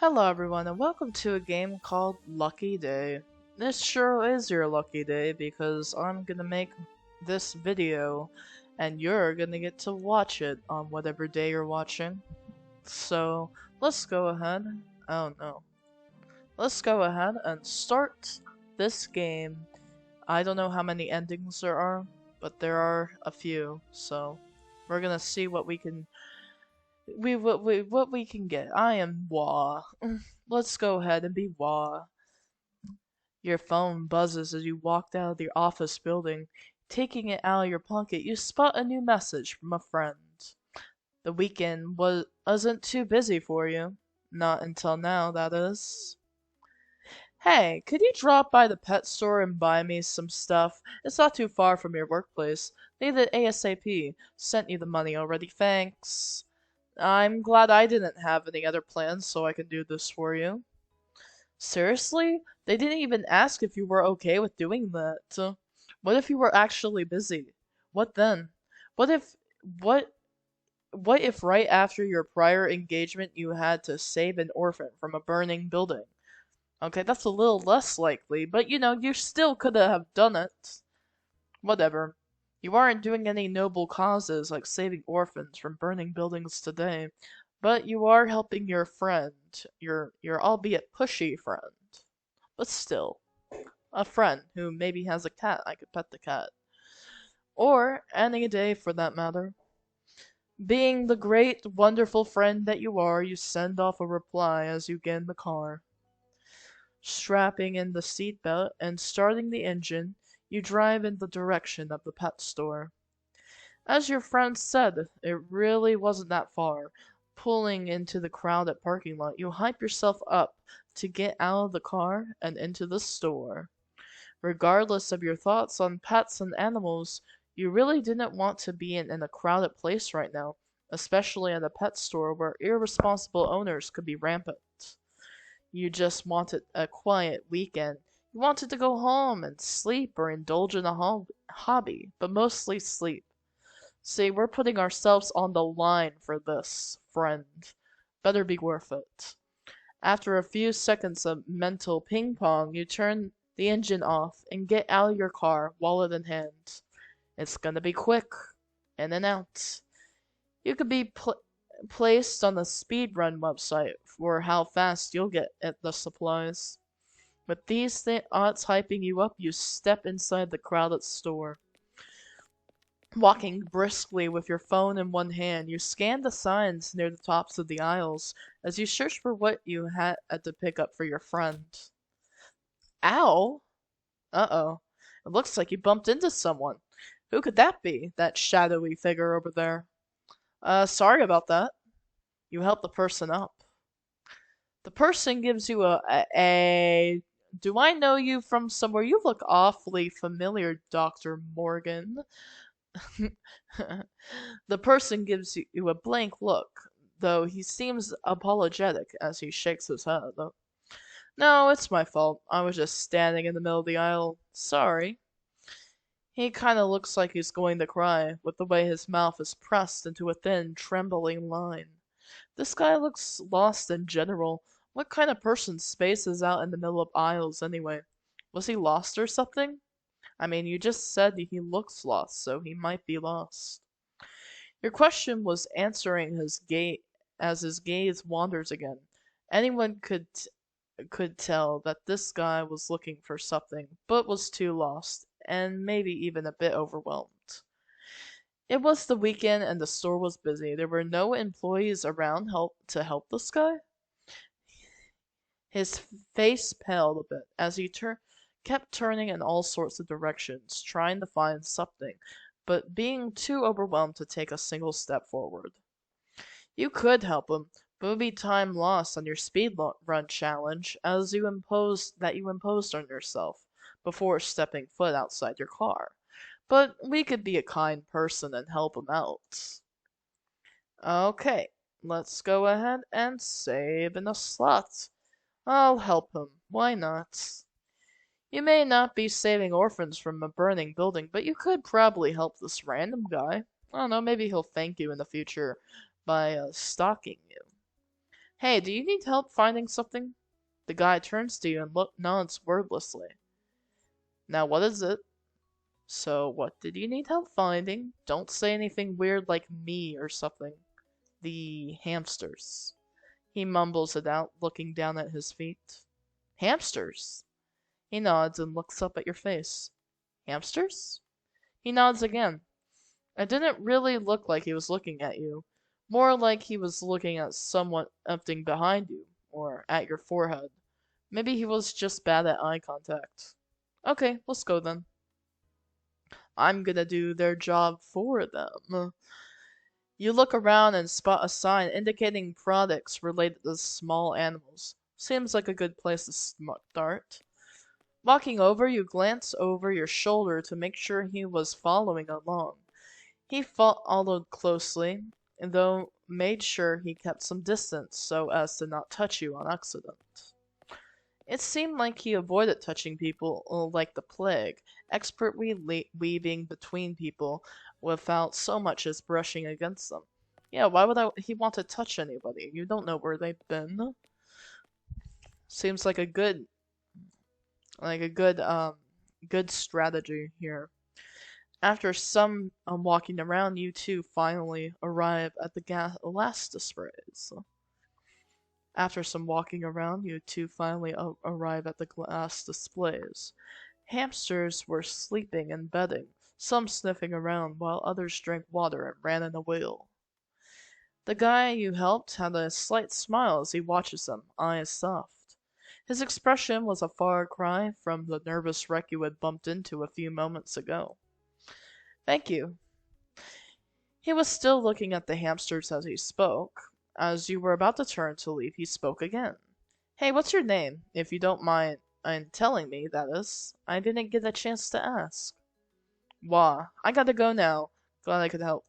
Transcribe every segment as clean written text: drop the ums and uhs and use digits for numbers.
Hello everyone and welcome to a game called Lucky Day. This sure is your lucky day because I'm gonna make this video and you're gonna get to watch it on whatever day you're watching. So let's go ahead. Oh no. Let's go ahead and start this game. I don't know how many endings there are, but there are a few, so we're gonna see what we can what we can get. I am Wah. Let's go ahead and be Wah. Your phone buzzes as you walk out of the office building. Taking it out of your pocket, you spot a new message from a friend. The weekend wasn't too busy for you. Not until now, that is. Hey, could you drop by the pet store and buy me some stuff? It's not too far from your workplace. Need it ASAP. Sent you the money already, thanks. I'm glad I didn't have any other plans so I can do this for you. Seriously? They didn't even ask if you were okay with doing that. What if you were actually busy? What then? What if what what if right after your prior engagement you had to save an orphan from a burning building? Okay, that's a little less likely, but you still could have done it. Whatever. You aren't doing any noble causes like saving orphans from burning buildings today, but you are helping your friend, your albeit pushy friend. But still, a friend who maybe has a cat, I could pet the cat. Or any day for that matter. Being the great, wonderful friend that you are, you send off a reply as you get in the car. Strapping in the seatbelt and starting the engine, you drive in the direction of the pet store. As your friend said, it really wasn't that far. Pulling into the crowded parking lot, you hype yourself up to get out of the car and into the store. Regardless of your thoughts on pets and animals, you really didn't want to be in a crowded place right now, especially at a pet store where irresponsible owners could be rampant. You just wanted a quiet weekend. You wanted to go home and sleep or indulge in a hobby, but mostly sleep. See, we're putting ourselves on the line for this, friend. Better be worth it. After a few seconds of mental ping pong, you turn the engine off and get out of your car, wallet in hand. It's gonna be quick. In and out. You could be placed on the speedrun website for how fast you'll get at the supplies. With these odds hyping you up, you step inside the crowded store. Walking briskly with your phone in one hand, you scan the signs near the tops of the aisles as you search for what you had to pick up for your friend. Ow! Uh-oh. It looks like you bumped into someone. Who could that be? That shadowy figure over there. Sorry about that. You help the person up. The person gives you a do I know you from somewhere? You look awfully familiar, Dr. Morgan. The person gives you a blank look, though he seems apologetic as he shakes his head. No, it's my fault. I was just standing in the middle of the aisle. Sorry. He kinda looks like he's going to cry, with the way his mouth is pressed into a thin, trembling line. This guy looks lost in general. What kind of person spaces out in the middle of aisles anyway? Was he lost or something? I mean, you just said he looks lost, so he might be lost. Your question was answering his gaze as his gaze wanders again. Anyone could tell that this guy was looking for something, but was too lost, and maybe even a bit overwhelmed. It was the weekend and the store was busy. There were no employees around to help this guy. His face paled a bit as he kept turning in all sorts of directions, trying to find something, but being too overwhelmed to take a single step forward. You could help him, but it would be time lost on your speed run challenge as you imposed on yourself before stepping foot outside your car. But we could be a kind person and help him out. Okay, let's go ahead and save in a slot. I'll help him. Why not? You may not be saving orphans from a burning building, but you could probably help this random guy. I don't know, maybe he'll thank you in the future by stalking you. Hey, do you need help finding something? The guy turns to you and nods wordlessly. Now what is it? So what did you need help finding? Don't say anything weird like me or something. The hamsters. He mumbles it out, looking down at his feet. Hamsters? He nods and looks up at your face. Hamsters? He nods again. It didn't really look like he was looking at you. More like he was looking at someone emptying behind you, or at your forehead. Maybe he was just bad at eye contact. Okay, let's go then. I'm gonna do their job for them. You look around and spot a sign indicating products related to small animals. Seems like a good place to start. Walking over, you glance over your shoulder to make sure he was following along. He followed closely, though made sure he kept some distance so as to not touch you on accident. It seemed like he avoided touching people like the plague, expertly weaving between people without so much as brushing against them. Yeah, why would he want to touch anybody? You don't know where they've been. Seems like a good strategy here. After some walking around, you two finally arrive at the glass displays. After some walking around, you two finally arrive at the glass displays. Hamsters were sleeping and bedding, some sniffing around while others drank water and ran in a wheel. The guy you helped had a slight smile as he watches them, eyes soft. His expression was a far cry from the nervous wreck you had bumped into a few moments ago. Thank you. He was still looking at the hamsters as he spoke. As you were about to turn to leave, he spoke again. Hey, what's your name? If you don't mind telling me, that is. I didn't get a chance to ask. Wah, I gotta go now. Glad I could help.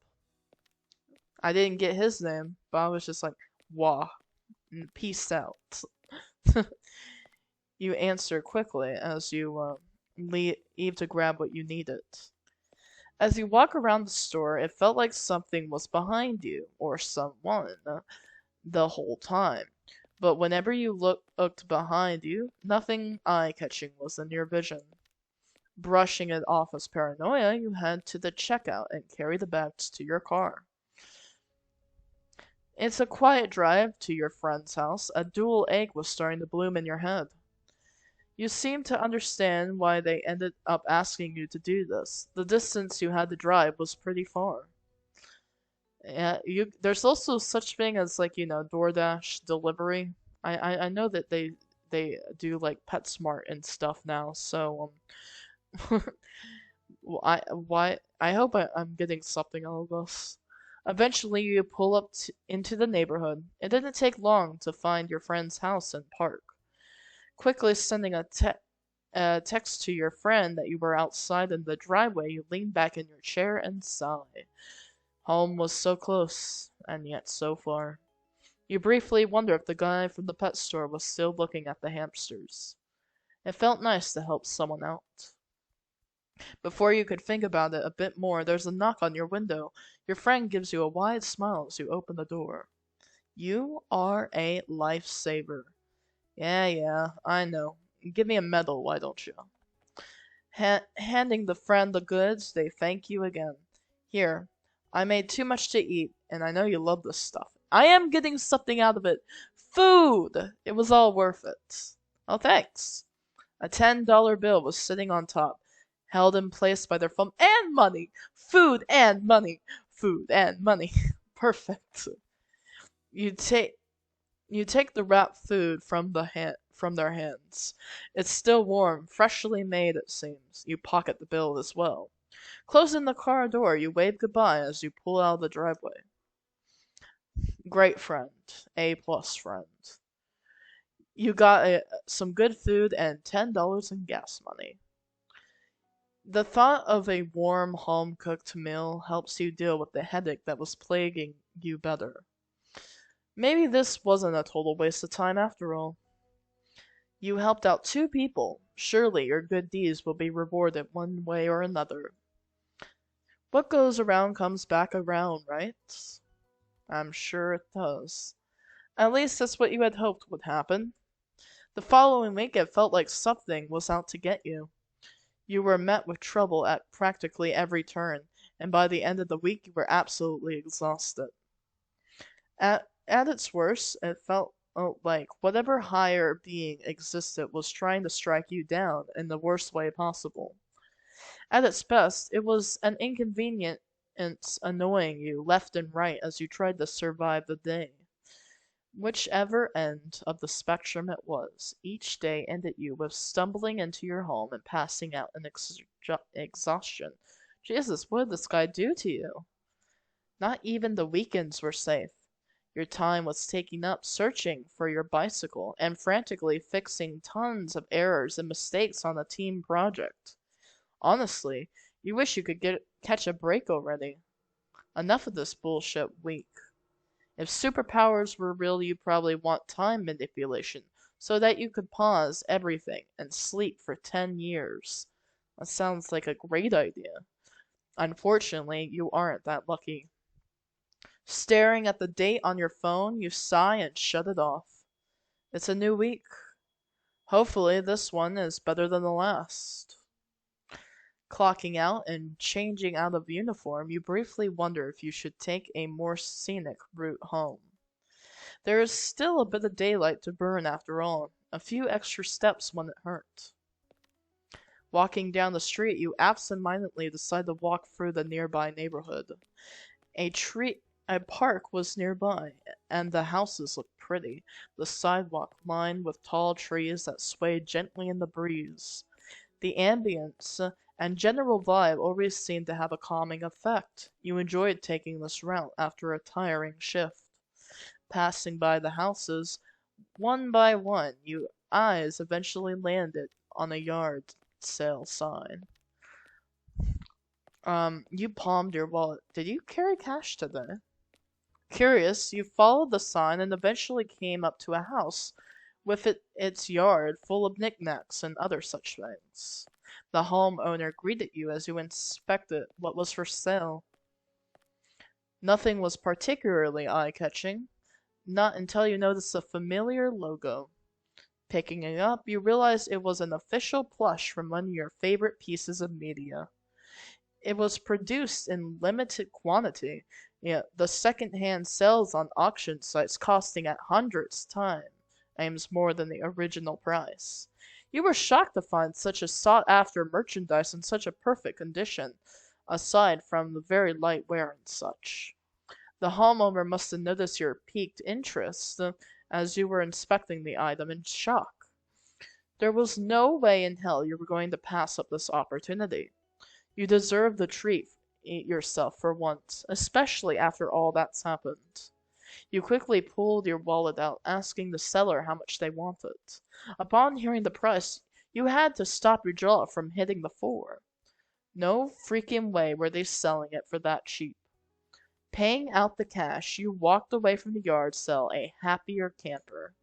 I didn't get his name, but I was just like, Wah, peace out. You answer quickly as you leave to grab what you needed. As you walk around the store, it felt like something was behind you, or someone, the whole time. But whenever you looked behind you, nothing eye-catching was in your vision. Brushing it off as paranoia, you head to the checkout and carry the bags to your car. It's a quiet drive to your friend's house. A dual egg was starting to bloom in your head. You seem to understand why they ended up asking you to do this. The distance you had to drive was pretty far. Yeah, there's also such thing as DoorDash delivery. I know that they do like PetSmart and stuff now. So well, I hope I'm getting something out of this. Eventually, you pull up into the neighborhood. It didn't take long to find your friend's house and park. Quickly sending a text to your friend that you were outside in the driveway, you lean back in your chair and sigh. Home was so close, and yet so far. You briefly wonder if the guy from the pet store was still looking at the hamsters. It felt nice to help someone out. Before you could think about it a bit more, there's a knock on your window. Your friend gives you a wide smile as you open the door. You are a lifesaver. Yeah, I know. Give me a medal, why don't you? Handing the friend the goods, they thank you again. Here, I made too much to eat, and I know you love this stuff. I am getting something out of it. Food! It was all worth it. Oh, thanks. A $10 bill was sitting on top, held in place by their thumb. And money! Food and money! Food and money. Perfect. You take the wrapped food from their hands. It's still warm, freshly made it seems. You pocket the bill as well. Closing the car door, you wave goodbye as you pull out of the driveway. Great friend. A+ friend. You got some good food and $10 in gas money. The thought of a warm, home-cooked meal helps you deal with the headache that was plaguing you better. Maybe this wasn't a total waste of time after all. You helped out 2 people. Surely your good deeds will be rewarded one way or another. What goes around comes back around, right? I'm sure it does. At least that's what you had hoped would happen. The following week it felt like something was out to get you. You were met with trouble at practically every turn, and by the end of the week you were absolutely exhausted. At its worst, it felt like whatever higher being existed was trying to strike you down in the worst way possible. At its best, it was an inconvenience annoying you left and right as you tried to survive the day. Whichever end of the spectrum it was, each day ended you with stumbling into your home and passing out in exhaustion. Jesus, what did this guy do to you? Not even the weekends were safe. Your time was taken up searching for your bicycle and frantically fixing tons of errors and mistakes on a team project. Honestly, you wish you could catch a break already. Enough of this bullshit week. If superpowers were real, you'd probably want time manipulation so that you could pause everything and sleep for 10 years. That sounds like a great idea. Unfortunately, you aren't that lucky. Staring at the date on your phone, you sigh and shut it off. It's a new week. Hopefully, this one is better than the last. Clocking out and changing out of uniform, you briefly wonder if you should take a more scenic route home. There is still a bit of daylight to burn after all. A few extra steps wouldn't hurt. Walking down the street, you absentmindedly decide to walk through the nearby neighborhood. A park was nearby, and the houses looked pretty, the sidewalk lined with tall trees that swayed gently in the breeze. The ambience and general vibe always seemed to have a calming effect. You enjoyed taking this route after a tiring shift. Passing by the houses, one by one, your eyes eventually landed on a yard sale sign. You palmed your wallet. Did you carry cash today? Curious, you followed the sign and eventually came up to a house with its yard full of knickknacks and other such things. The homeowner greeted you as you inspected what was for sale. Nothing was particularly eye-catching, not until you noticed a familiar logo. Picking it up, you realized it was an official plush from one of your favorite pieces of media. It was produced in limited quantity, yet the second-hand sales on auction sites costing at hundreds times more than the original price. You were shocked to find such a sought-after merchandise in such a perfect condition, aside from the very light wear and such. The homeowner must have noticed your piqued interest as you were inspecting the item in shock. There was no way in hell you were going to pass up this opportunity. You deserve the treat yourself for once, especially after all that's happened. You quickly pulled your wallet out, asking the seller how much they wanted. Upon hearing the price, you had to stop your jaw from hitting the floor. No freaking way were they selling it for that cheap. Paying out the cash, you walked away from the yard sale a happier camper.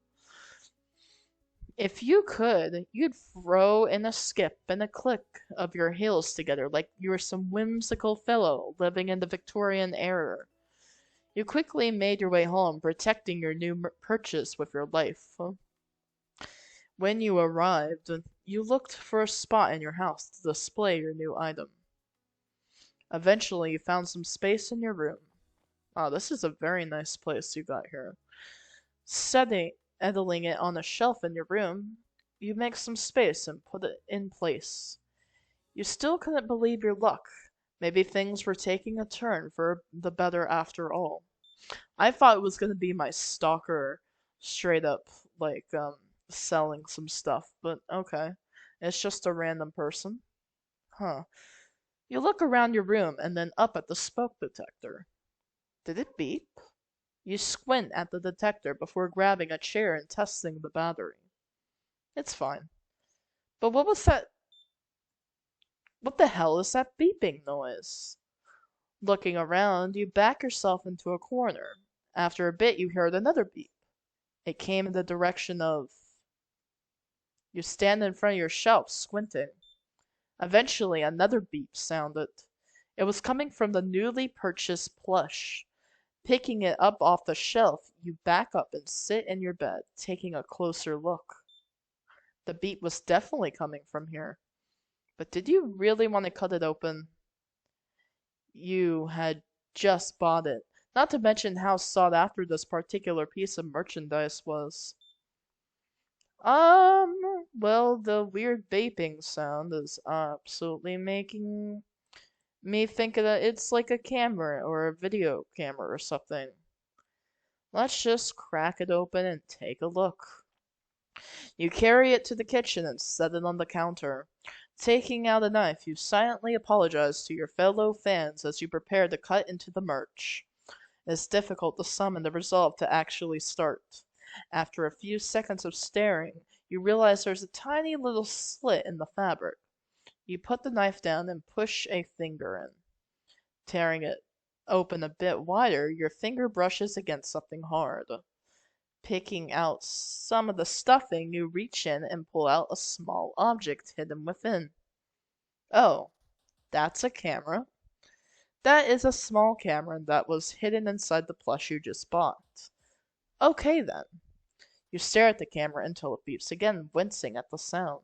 If you could, you'd throw in a skip and a click of your heels together like you were some whimsical fellow living in the Victorian era. You quickly made your way home, protecting your new purchase with your life. When you arrived, you looked for a spot in your house to display your new item. Eventually, you found some space in your room. Oh, this is a very nice place you got here. Settling it on a shelf in your room, you make some space and put it in place. You still couldn't believe your luck. Maybe things were taking a turn for the better after all. I thought it was gonna be my stalker straight up, selling some stuff, but okay. It's just a random person. Huh. You look around your room and then up at the smoke detector. Did it beep? You squint at the detector before grabbing a chair and testing the battery. It's fine. But what was that? What the hell is that beeping noise? Looking around, you back yourself into a corner. After a bit, you heard another beep. It came in the direction of... You stand in front of your shelf, squinting. Eventually, another beep sounded. It was coming from the newly purchased plush. Picking it up off the shelf, you back up and sit in your bed, taking a closer look. The beat was definitely coming from here. But did you really want to cut it open? You had just bought it, not to mention how sought after this particular piece of merchandise was. Well, the weird vaping sound is absolutely making me think that it's like a camera or a video camera or something. Let's just crack it open and take a look. You carry it to the kitchen and set it on the counter. Taking out a knife, you silently apologize to your fellow fans as you prepare to cut into the merch. It's difficult to summon the resolve to actually start. After a few seconds of staring, you realize there's a tiny little slit in the fabric. You put the knife down and push a finger in. Tearing it open a bit wider, your finger brushes against something hard. Picking out some of the stuffing, you reach in and pull out a small object hidden within. Oh, that's a camera. That is a small camera that was hidden inside the plush you just bought. Okay then. You stare at the camera until it beeps again, wincing at the sound.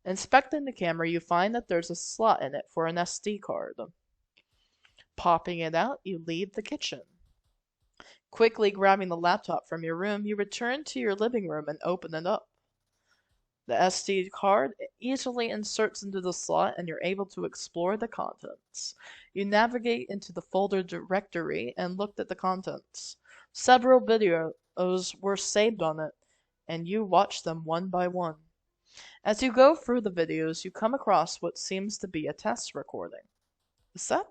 Inspecting the camera, you find that there's a slot in it for an SD card. Popping it out, you leave the kitchen. Quickly grabbing the laptop from your room, you return to your living room and open it up. The SD card easily inserts into the slot and you're able to explore the contents. You navigate into the folder directory and looked at the contents. Several videos were saved on it, and you watch them one by one. As you go through the videos, you come across what seems to be a test recording. Is that?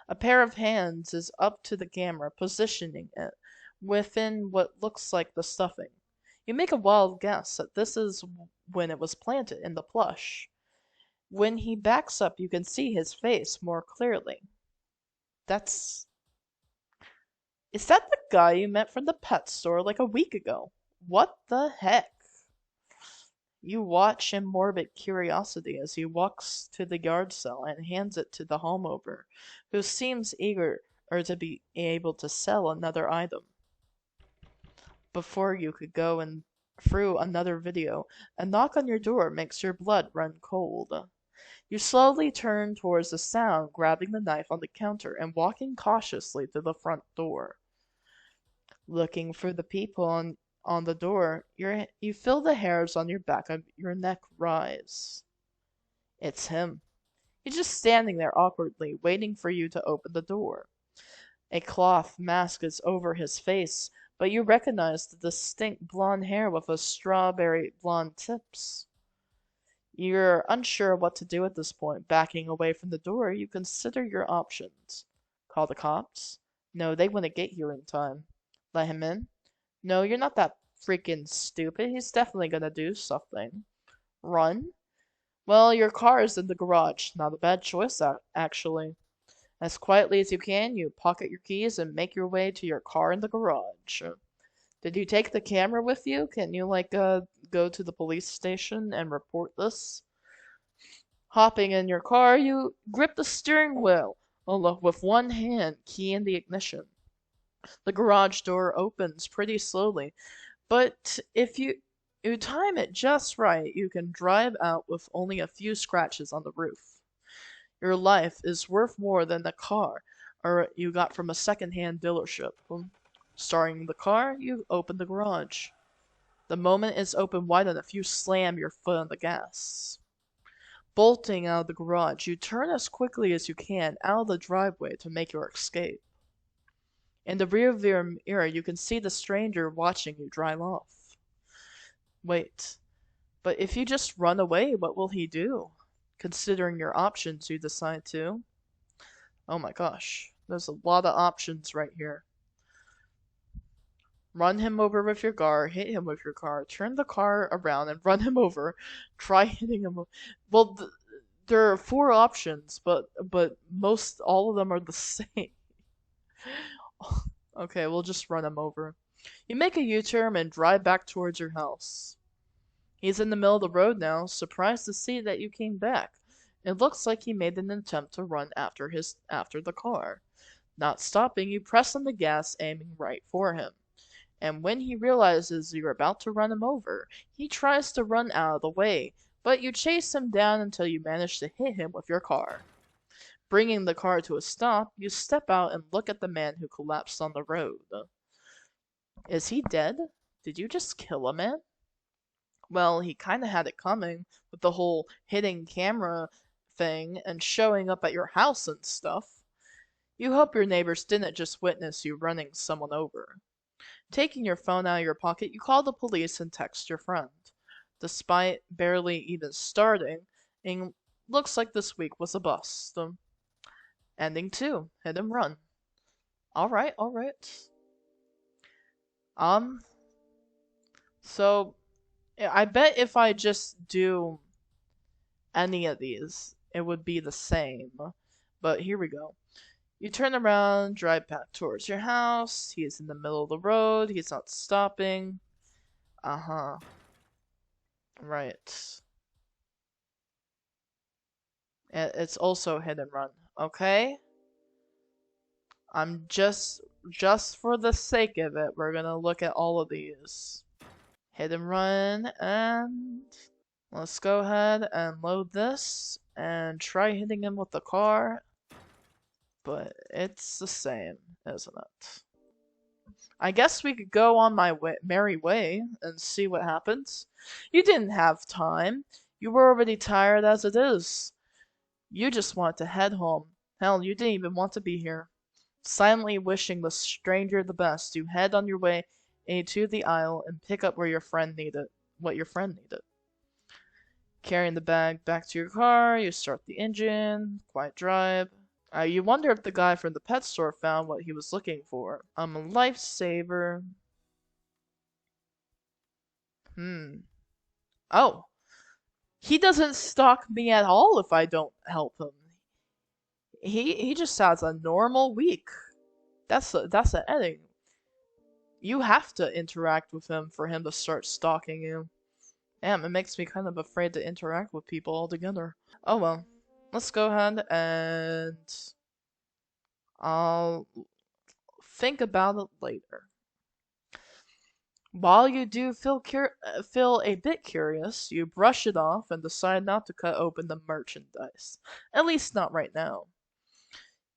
A pair of hands is up to the camera, positioning it within what looks like the stuffing. You make a wild guess that this is when it was planted in the plush. When he backs up, you can see his face more clearly. Is that the guy you met from the pet store like a week ago? What the heck? You watch in morbid curiosity as he walks to the yard sale and hands it to the homeowner, who seems eager to be able to sell another item. Before you could go and through another video, a knock on your door makes your blood run cold. You slowly turn towards the sound, grabbing the knife on the counter and walking cautiously to the front door. Looking for the people on the door, you feel the hairs on your back of your neck rise. It's him. He's just standing there awkwardly, waiting for you to open the door. A cloth mask is over his face, but you recognize the distinct blonde hair with a strawberry blonde tips. You're unsure what to do at this point. Backing away from the door, you consider your options. Call the cops? No, they wouldn't get here in time. Let him in? No, you're not that freaking stupid. He's definitely gonna do something. Run? Well, your car is in the garage. Not a bad choice, actually. As quietly as you can, you pocket your keys and make your way to your car in the garage. Did you take the camera with you? Can you, go to the police station and report this? Hopping in your car, you grip the steering wheel with one hand, key in the ignition. The garage door opens pretty slowly, but if you time it just right, you can drive out with only a few scratches on the roof. Your life is worth more than the car you got from a second-hand dealership. Starting the car, you open the garage. The moment it's open wide enough, you slam your foot on the gas. Bolting out of the garage, you turn as quickly as you can out of the driveway to make your escape. In the rearview mirror, you can see the stranger watching you drive off. Wait, but if you just run away, what will he do? Considering your options, you decide to. Oh my gosh, there's a lot of options right here. Run him over with your car, hit him with your car, turn the car around and run him over, try hitting him. Well, there are 4 options, but most all of them are the same. Okay, we'll just run him over. You make a U-turn and drive back towards your house. He's in the middle of the road now, surprised to see that you came back. It looks like he made an attempt to run after the car. Not stopping, you press on the gas, aiming right for him. And when he realizes you're about to run him over, he tries to run out of the way, but you chase him down until you manage to hit him with your car. Bringing the car to a stop, you step out and look at the man who collapsed on the road. Is he dead? Did you just kill a man? Well, he kinda had it coming with the whole hidden camera thing and showing up at your house and stuff. You hope your neighbors didn't just witness you running someone over. Taking your phone out of your pocket, you call the police and text your friend. Despite barely even starting, it looks like this week was a bust. Ending 2, hit and run. Alright, alright. Um, so, I bet if I just do any of these, it would be the same. But here we go. You turn around, drive back towards your house. He is in the middle of the road. He's not stopping. Uh-huh. Right. It's also hit and run. Okay? I'm just for the sake of it, we're gonna look at all of these. Hit and run, and let's go ahead and load this and try hitting him with the car. But it's the same, isn't it? I guess we could go on my merry way and see what happens. You didn't have time. You were already tired as it is. You just wanted to head home. Hell, you didn't even want to be here. Silently wishing the stranger the best, you head on your way into the aisle and pick up what your friend needed. Carrying the bag back to your car, you start the engine, quiet drive. You wonder if the guy from the pet store found what he was looking for. I'm a lifesaver. Oh. He doesn't stalk me at all if I don't help him. He just has a normal week. That's the ending. You have to interact with him for him to start stalking you. Damn, it makes me kind of afraid to interact with people altogether. Oh well. Let's go ahead and I'll think about it later. While you do feel a bit curious, you brush it off and decide not to cut open the merchandise. At least not right now.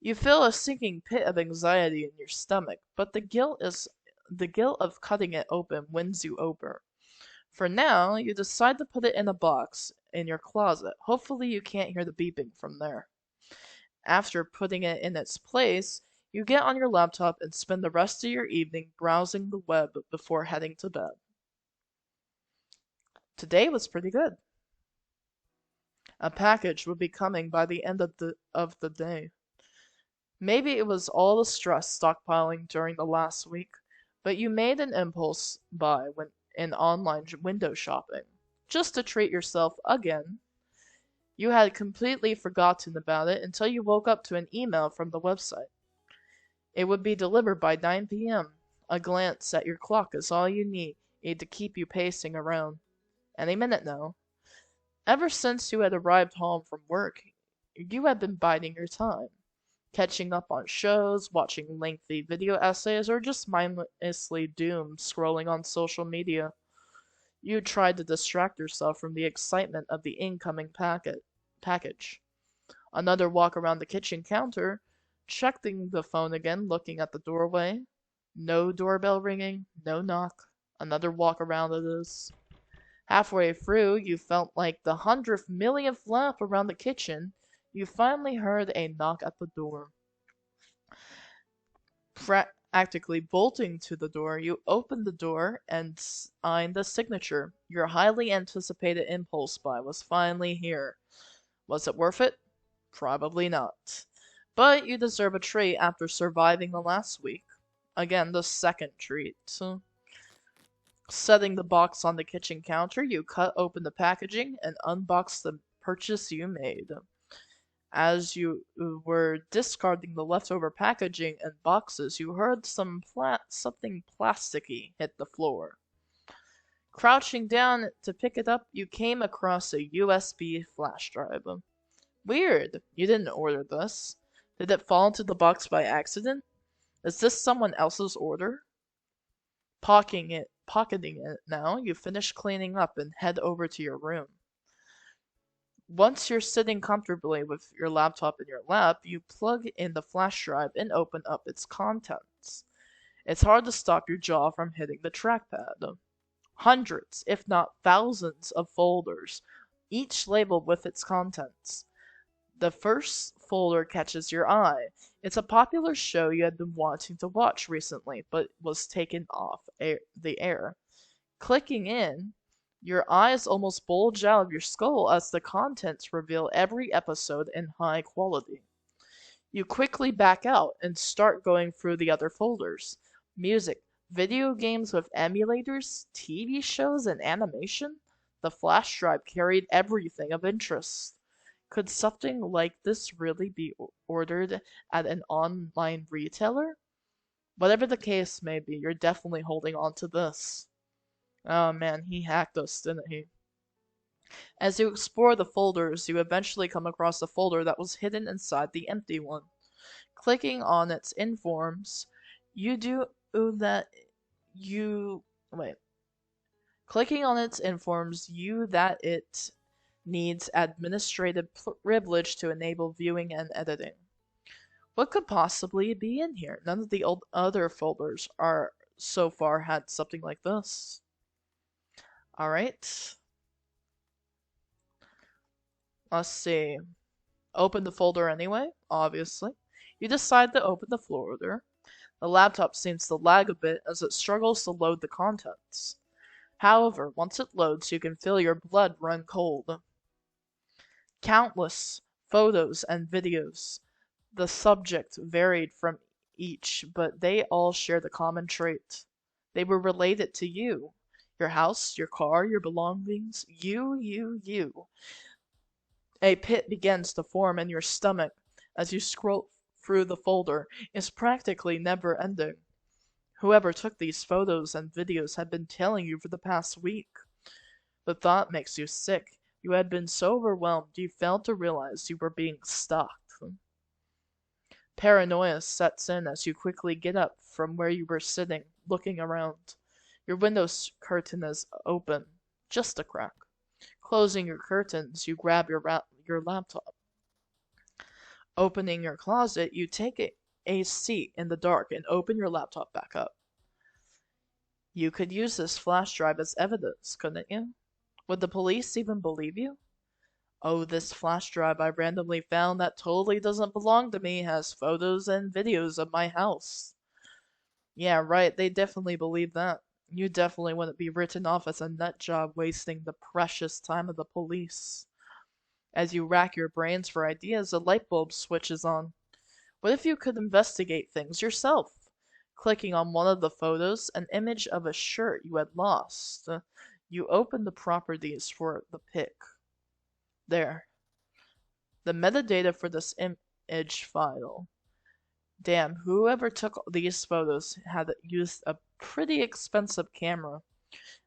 You feel a sinking pit of anxiety in your stomach, but the guilt of cutting it open wins you over. For now, you decide to put it in a box in your closet. Hopefully you can't hear the beeping from there. After putting it in its place, you get on your laptop and spend the rest of your evening browsing the web before heading to bed. Today was pretty good. A package would be coming by the end of the day. Maybe it was all the stress stockpiling during the last week, but you made an impulse buy when in online window shopping, just to treat yourself again. You had completely forgotten about it until you woke up to an email from the website. It would be delivered by 9 p.m. A glance at your clock is all you need to keep you pacing around. Any minute now. Ever since you had arrived home from work, you had been biding your time, catching up on shows, watching lengthy video essays, or just mindlessly doom scrolling on social media. You tried to distract yourself from the excitement of the incoming package. Another walk around the kitchen counter, checking the phone again, looking at the doorway. No doorbell ringing, no knock. Another walk around it is. Halfway through, you felt like the 100th millionth lap around the kitchen. You finally heard a knock at the door. Practically bolting to the door, you opened the door and signed the signature. Your highly anticipated impulse buy was finally here. Was it worth it? Probably not. But you deserve a treat after surviving the last week. Again, the second treat. Setting the box on the kitchen counter, you cut open the packaging and unbox the purchase you made. As you were discarding the leftover packaging and boxes, you heard something plasticky hit the floor. Crouching down to pick it up, you came across a USB flash drive. Weird, you didn't order this. Did it fall into the box by accident? Is this someone else's order? Pocketing it now, you finish cleaning up and head over to your room. Once you're sitting comfortably with your laptop in your lap, you plug in the flash drive and open up its contents. It's hard to stop your jaw from hitting the trackpad. Hundreds, if not thousands, of folders, each labeled with its contents. The first folder catches your eye. It's a popular show you had been wanting to watch recently, but was taken off the air. Clicking in, your eyes almost bulge out of your skull as the contents reveal every episode in high quality. You quickly back out and start going through the other folders. Music, video games with emulators, TV shows, and animation. The flash drive carried everything of interest. Could something like this really be ordered at an online retailer? Whatever the case may be, you're definitely holding on to this. Oh man, he hacked us, didn't he? As you explore the folders, you eventually come across a folder that was hidden inside the empty one. Clicking on its informs, you do that you wait. Clicking on it informs you that it needs administrative privilege to enable viewing and editing. What could possibly be in here? None of the other folders are so far had something like this. Alright. Let's see. Open the folder anyway, obviously. You decide to open the folder. The laptop seems to lag a bit as it struggles to load the contents. However, once it loads, you can feel your blood run cold. Countless photos and videos. The subject varied from each, but they all share the common trait. They were related to you. Your house, your car, your belongings. You. A pit begins to form in your stomach as you scroll through the folder. It's practically never ending. Whoever took these photos and videos had been telling you for the past week. The thought makes you sick. You had been so overwhelmed you failed to realize you were being stalked. Paranoia sets in as you quickly get up from where you were sitting, looking around. Your window curtain is open, just a crack. Closing your curtains, you grab your laptop. Opening your closet, you take a seat in the dark and open your laptop back up. You could use this flash drive as evidence, couldn't you? Would the police even believe you? Oh, this flash drive I randomly found that totally doesn't belong to me has photos and videos of my house. Yeah, right, they definitely believe that. You definitely wouldn't be written off as a nut job wasting the precious time of the police. As you rack your brains for ideas, a light bulb switches on. What if you could investigate things yourself? Clicking on one of the photos, an image of a shirt you had lost. You open the properties for the pic. There. The metadata for this image file. Damn, whoever took these photos had used a pretty expensive camera.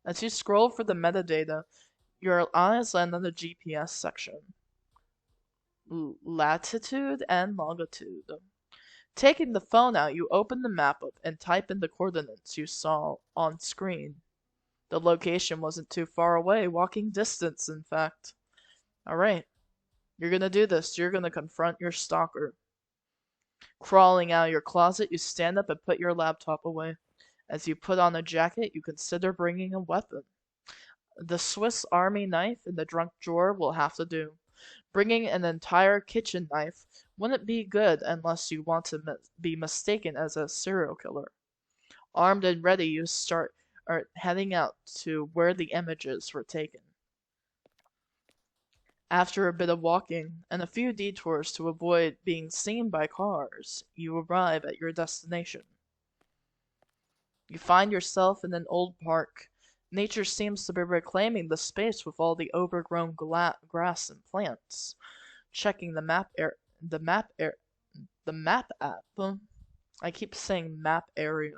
As you scroll for the metadata, your eyes land on the GPS section. Latitude and longitude. Taking the phone out, you open the map up and type in the coordinates you saw on screen. The location wasn't too far away, walking distance, in fact. Alright, you're gonna do this. You're gonna confront your stalker. Crawling out of your closet, you stand up and put your laptop away. As you put on a jacket, you consider bringing a weapon. The Swiss Army knife in the trunk drawer will have to do. Bringing an entire kitchen knife wouldn't be good unless you want to be mistaken as a serial killer. Armed and ready, you are heading out to where the images were taken. After a bit of walking and a few detours to avoid being seen by cars, you arrive at your destination. You find yourself in an old park. Nature seems to be reclaiming the space with all the overgrown grass and plants. Checking the map app. I keep saying map area.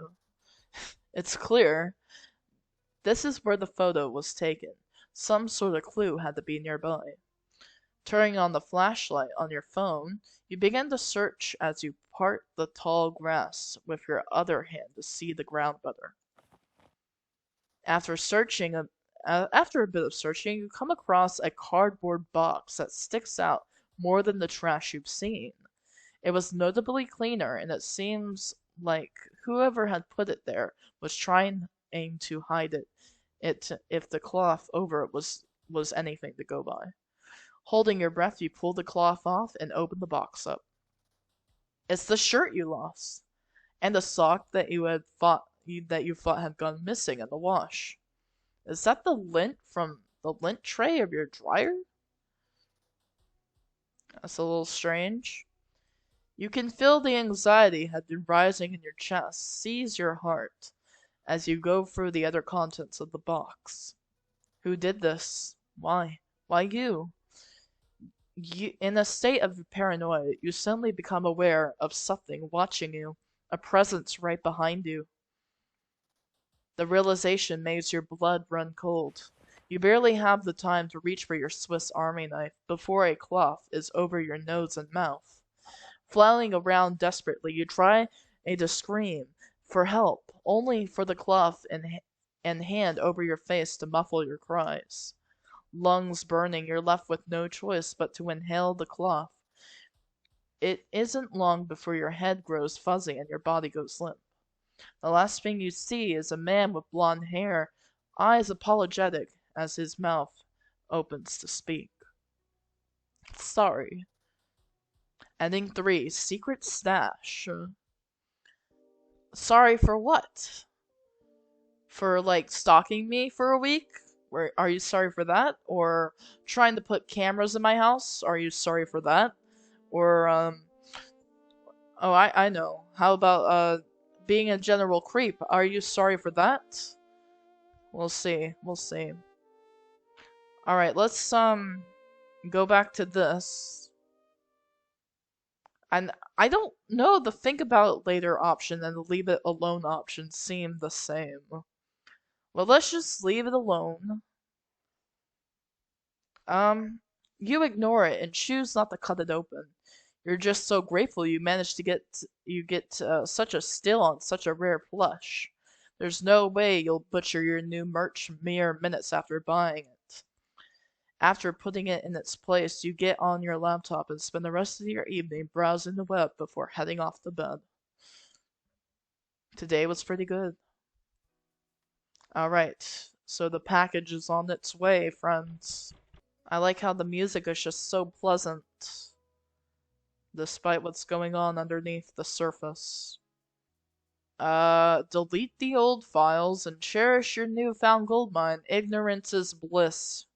It's clear. This is where the photo was taken. Some sort of clue had to be nearby. Turning on the flashlight on your phone, you begin to search as you part the tall grass with your other hand to see the ground better. After after a bit of searching, you come across a cardboard box that sticks out more than the trash you've seen. It was notably cleaner, and it seems like whoever had put it there was trying to hide it if the cloth over it was anything to go by. Holding your breath, you pull the cloth off and open the box up. It's the shirt you lost, and the sock that you thought had gone missing in the wash. Is that the lint from the lint tray of your dryer? That's a little strange. You can feel the anxiety had been rising in your chest seize your heart as you go through the other contents of the box. Who did this? Why? Why you? In a state of paranoia, you suddenly become aware of something watching you, a presence right behind you. The realization makes your blood run cold. You barely have the time to reach for your Swiss Army knife before a cloth is over your nose and mouth. Flailing around desperately, you try to scream for help, only for the cloth and hand over your face to muffle your cries. Lungs burning, you're left with no choice but to inhale the cloth. It isn't long before your head grows fuzzy and your body goes limp. The last thing you see is a man with blonde hair, eyes apologetic as his mouth opens to speak. Sorry. Ending 3, Secret Stash. Sorry for what? For, like, stalking me for a week? Are you sorry for that? Or trying to put cameras in my house? Are you sorry for that? Or, oh, I know. How about, being a general creep? Are you sorry for that? We'll see. We'll see. Alright, let's, go back to this. And I don't know, the think about it later option and the leave it alone option seem the same. Well, let's just leave it alone. You ignore it and choose not to cut it open. You're just so grateful you managed to get such a still on such a rare plush. There's no way you'll butcher your new merch mere minutes after buying it. After putting it in its place, you get on your laptop and spend the rest of your evening browsing the web before heading off to bed. Today was pretty good. Alright, so the package is on its way, friends. I like how the music is just so pleasant, despite what's going on underneath the surface. Delete the old files and cherish your newfound goldmine. Ignorance is bliss.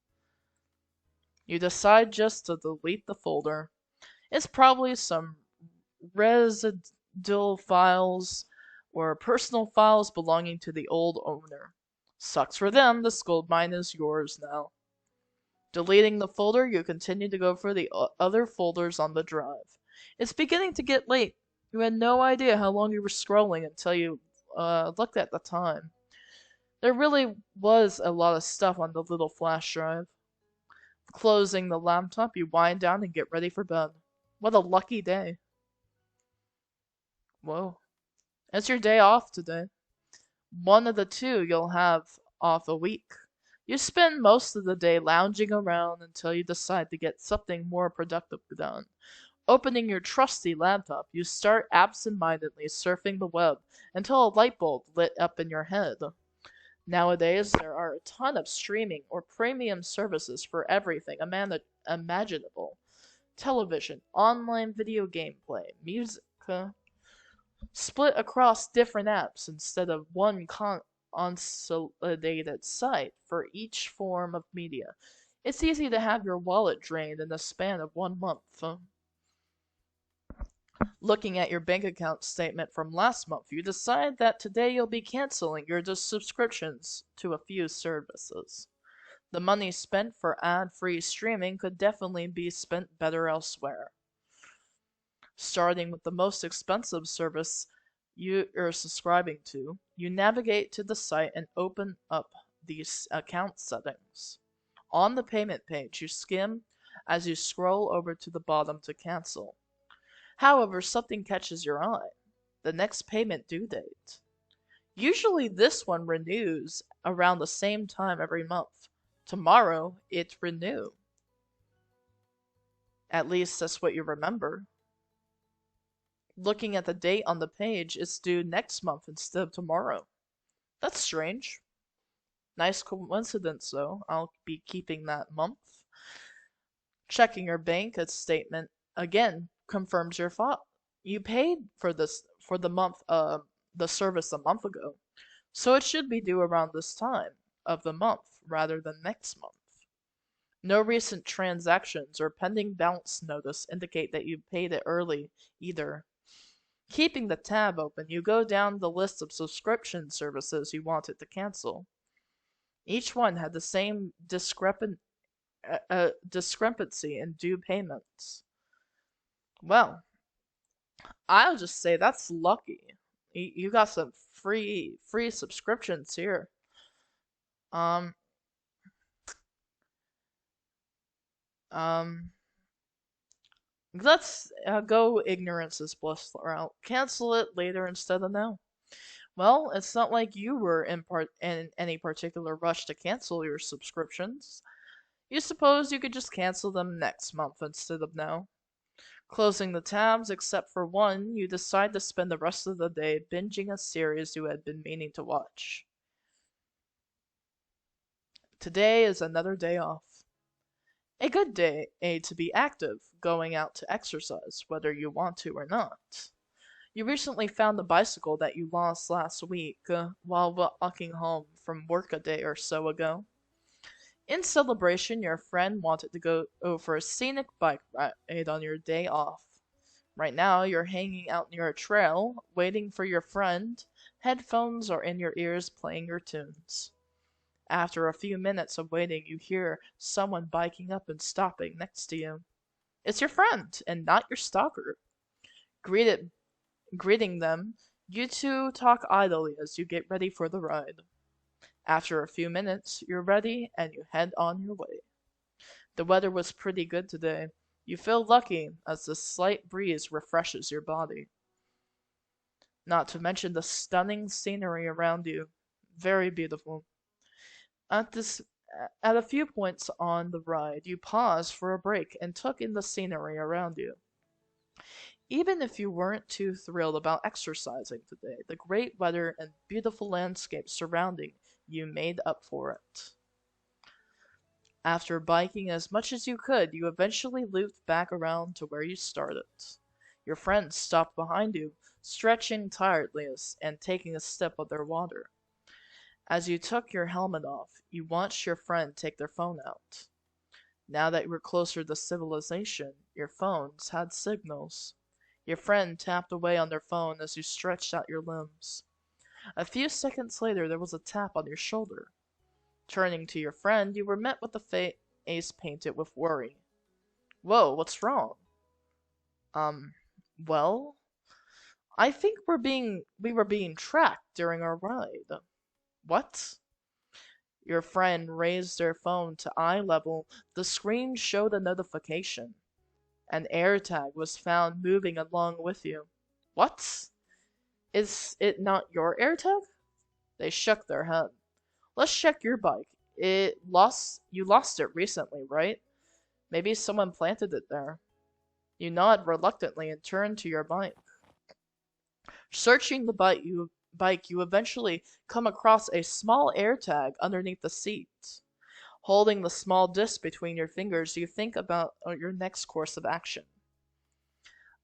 You decide just to delete the folder. It's probably some residual files or personal files belonging to the old owner. Sucks for them, this goldmine is yours now. Deleting the folder, you continue to go through the other folders on the drive. It's beginning to get late. You had no idea how long you were scrolling until you looked at the time. There really was a lot of stuff on the little flash drive. Closing the laptop, you wind down and get ready for bed. What a lucky day. Whoa. It's your day off today. One of the two you'll have off a week. You spend most of the day lounging around until you decide to get something more productive done. Opening your trusty laptop, you start absent-mindedly surfing the web until a light bulb lit up in your head. Nowadays, there are a ton of streaming or premium services for everything imaginable. Television, online video gameplay, music, split across different apps instead of one consolidated site for each form of media. It's easy to have your wallet drained in the span of 1 month. Looking at your bank account statement from last month, you decide that today you'll be canceling your subscriptions to a few services. The money spent for ad-free streaming could definitely be spent better elsewhere. Starting with the most expensive service you're subscribing to, you navigate to the site and open up these account settings. On the payment page, you skim as you scroll over to the bottom to cancel. However, something catches your eye: the next payment due date. Usually this one renews around the same time every month. Tomorrow, it renew. At least that's what you remember. Looking at the date on the page, it's due next month instead of tomorrow. That's strange. Nice coincidence, though. I'll be keeping that month. Checking your bank statement again confirms your thought. You paid for the month the service a month ago, so it should be due around this time of the month rather than next month. No recent transactions or pending balance notice indicate that you paid it early either. Keeping the tab open, you go down the list of subscription services you wanted to cancel. Each one had the same discrepancy in due payments. Well, I'll just say that's lucky. You got some free subscriptions here. Um, um, let's go ignorance is bliss route. Cancel it later instead of now. Well, it's not like you were in any particular rush to cancel your subscriptions. You suppose you could just cancel them next month instead of now. Closing the tabs except for one, you decide to spend the rest of the day binging a series you had been meaning to watch. Today is another day off. A good day to be active, going out to exercise, whether you want to or not. You recently found the bicycle that you lost last week while walking home from work a day or so ago. In celebration, your friend wanted to go for a scenic bike ride on your day off. Right now, you're hanging out near a trail, waiting for your friend. Headphones are in your ears playing your tunes. After a few minutes of waiting, you hear someone biking up and stopping next to you. It's your friend, and not your stalker. Greeting them, you two talk idly as you get ready for the ride. After a few minutes, you're ready and you head on your way. The weather was pretty good today. You feel lucky as the slight breeze refreshes your body. Not to mention the stunning scenery around you. Very beautiful. At a few points on the ride, you paused for a break and took in the scenery around you. Even if you weren't too thrilled about exercising today, the great weather and beautiful landscape surrounding you made up for it. After biking as much as you could, you eventually looped back around to where you started. Your friend stopped behind you, stretching tiredly and taking a sip of their water. As you took your helmet off, you watched your friend take their phone out. Now that you were closer to civilization, your phones had signals. Your friend tapped away on their phone as you stretched out your limbs. A few seconds later, there was a tap on your shoulder. Turning to your friend, you were met with a face painted with worry. Whoa, what's wrong? Well, I think we were being tracked during our ride. What? Your friend raised their phone to eye level. The screen showed a notification. An AirTag was found moving along with you. What? Is it not your AirTag? They shook their head. Let's check your bike. You lost it recently, right? Maybe someone planted it there. You nod reluctantly and turn to your bike. Searching the bike, you eventually come across a small AirTag underneath the seat. Holding the small disc between your fingers, you think about your next course of action.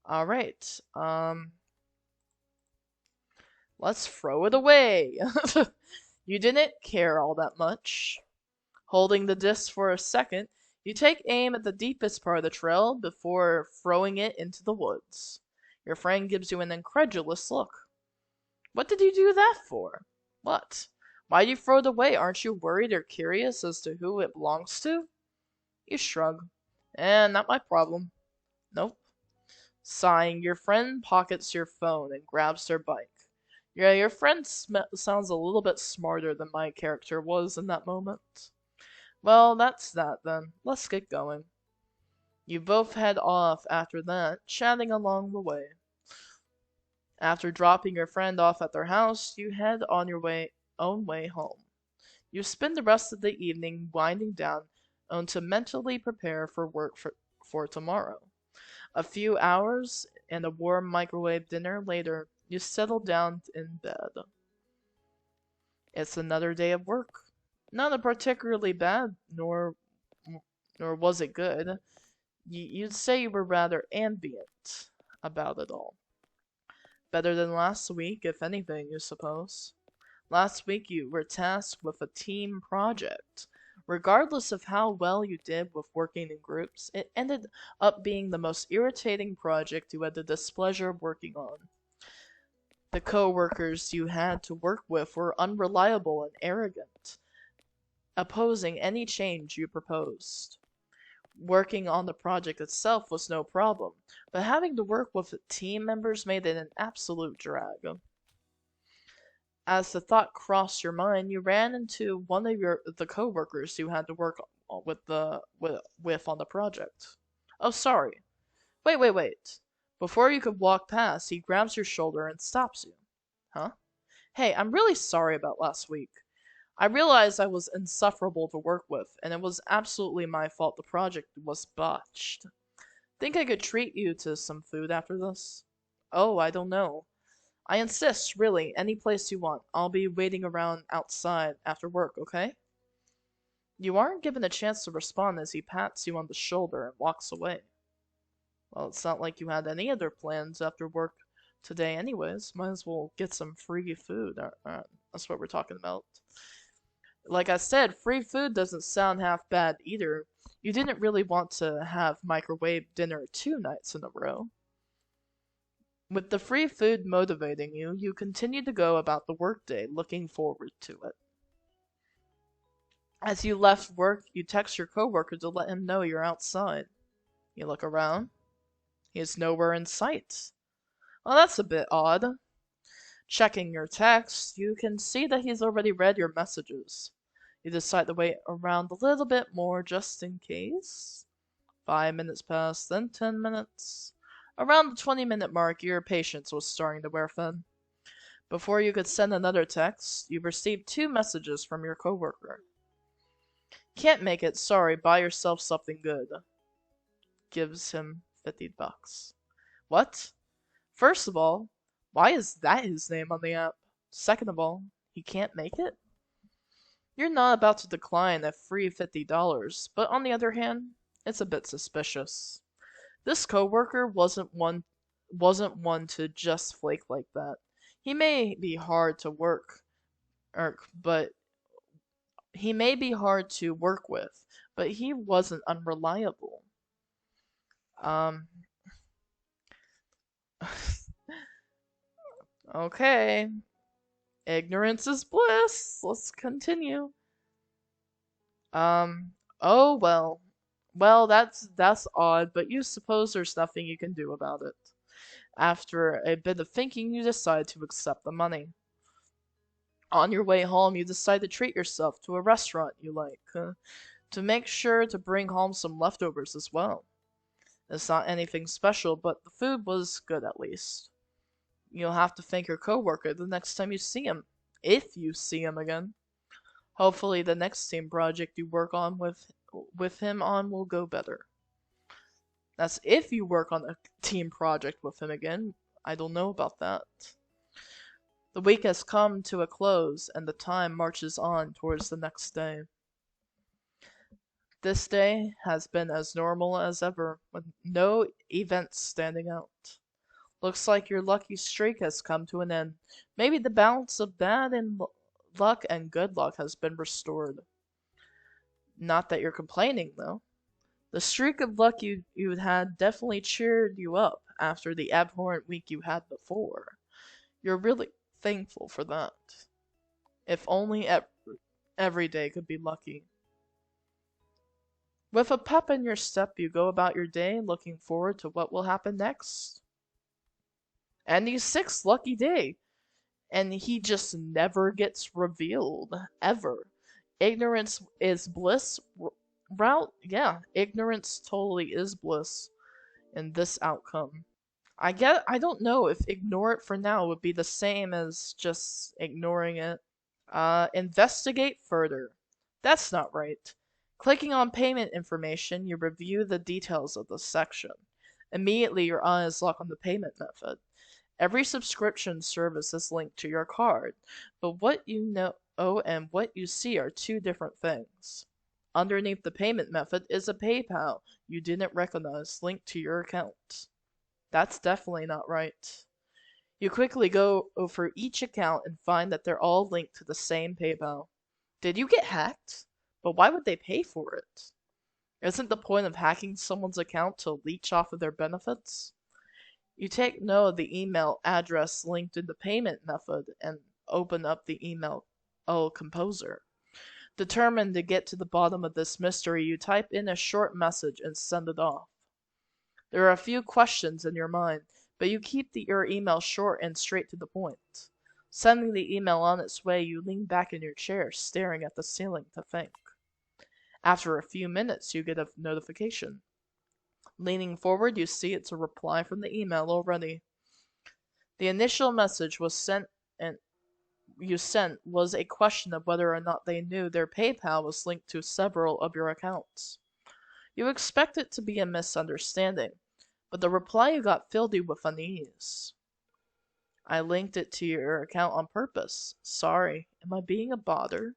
Alright, let's throw it away. You didn't care all that much. Holding the disc for a second, you take aim at the deepest part of the trail before throwing it into the woods. Your friend gives you an incredulous look. What did you do that for? What? Why'd you throw it away? Aren't you worried or curious as to who it belongs to? You shrug. Not my problem. Nope. Sighing, your friend pockets your phone and grabs their bike. Yeah, your friend sounds a little bit smarter than my character was in that moment. Well, that's that then. Let's get going. You both head off after that, chatting along the way. After dropping your friend off at their house, you head on your own way home. You spend the rest of the evening winding down to mentally prepare for work for tomorrow. A few hours and a warm microwave dinner later, you settle down in bed. It's another day of work. Not a particularly bad, nor was it good. You'd say you were rather ambient about it all. Better than last week, if anything, you suppose. Last week you were tasked with a team project. Regardless of how well you did with working in groups, it ended up being the most irritating project you had the displeasure of working on. The co-workers you had to work with were unreliable and arrogant, opposing any change you proposed. Working on the project itself was no problem, but having to work with team members made it an absolute drag. As the thought crossed your mind, you ran into one of the coworkers you had to work with on the project. Oh, sorry. Wait. Before you could walk past, he grabs your shoulder and stops you. Huh? Hey, I'm really sorry about last week. I realized I was insufferable to work with, and it was absolutely my fault the project was botched. Think I could treat you to some food after this? Oh, I don't know. I insist, really, any place you want. I'll be waiting around outside after work, okay? You aren't given a chance to respond as he pats you on the shoulder and walks away. Well, it's not like you had any other plans after work today anyways. Might as well get some free food. That's what we're talking about. Like I said, free food doesn't sound half bad either. You didn't really want to have microwave dinner 2 nights in a row. With the free food motivating you, you continue to go about the workday, looking forward to it. As you left work, you text your coworker to let him know you're outside. You look around. He is nowhere in sight. Well, that's a bit odd. Checking your text, you can see that he's already read your messages. You decide to wait around a little bit more just in case. 5 minutes pass, then 10 minutes. Around the 20-minute mark, your patience was starting to wear thin. Before you could send another text, you received 2 messages from your coworker. Can't make it, sorry, buy yourself something good. Gives him $50. What? First of all, why is that his name on the app? Second of all, he can't make it? You're not about to decline a free $50, but on the other hand, it's a bit suspicious. This coworker wasn't one to just flake like that. He may be hard to work, but he may be hard to work with, but he wasn't unreliable. Okay. Ignorance is bliss. Let's continue. Oh well. Well, that's odd, but you suppose there's nothing you can do about it. After a bit of thinking, you decide to accept the money. On your way home, you decide to treat yourself to a restaurant you like, to make sure to bring home some leftovers as well. It's not anything special, but the food was good at least. You'll have to thank your coworker the next time you see him, if you see him again. Hopefully the next team project you work on with him on will go better. That's if you work on a team project with him again. I don't know about that. The week has come to a close, and the time marches on towards the next day. This day has been as normal as ever, with no events standing out. Looks like your lucky streak has come to an end. Maybe the balance of bad and luck and good luck has been restored. Not that you're complaining, though. The streak of luck you had definitely cheered you up after the abhorrent week you had before. You're really thankful for that. If only every day could be lucky. With a pep in your step, you go about your day looking forward to what will happen next. And the 6th lucky day. And he just never gets revealed, ever. Ignorance is bliss route, yeah, ignorance totally is bliss in this outcome. I don't know if ignore it for now would be the same as just ignoring it. Investigate further. That's not right. Clicking on payment information, you review the details of the section. Immediately, your eyes lock on the payment method. Every subscription service is linked to your card, but what you know and what you see are two different things. Underneath the payment method is a PayPal you didn't recognize linked to your account. That's definitely not right. You quickly go over each account and find that they're all linked to the same PayPal. Did you get hacked? But why would they pay for it? Isn't the point of hacking someone's account to leech off of their benefits? You take note of the email address linked in the payment method and open up the email composer. Determined to get to the bottom of this mystery, you type in a short message and send it off. There are a few questions in your mind, but you keep your email short and straight to the point. Sending the email on its way, you lean back in your chair, staring at the ceiling to think. After a few minutes, you get a notification. Leaning forward, you see it's a reply from the email already. The initial message you sent was a question of whether or not they knew their PayPal was linked to several of your accounts. You expect it to be a misunderstanding, but the reply you got filled you with unease. I linked it to your account on purpose. Sorry, am I being a bother?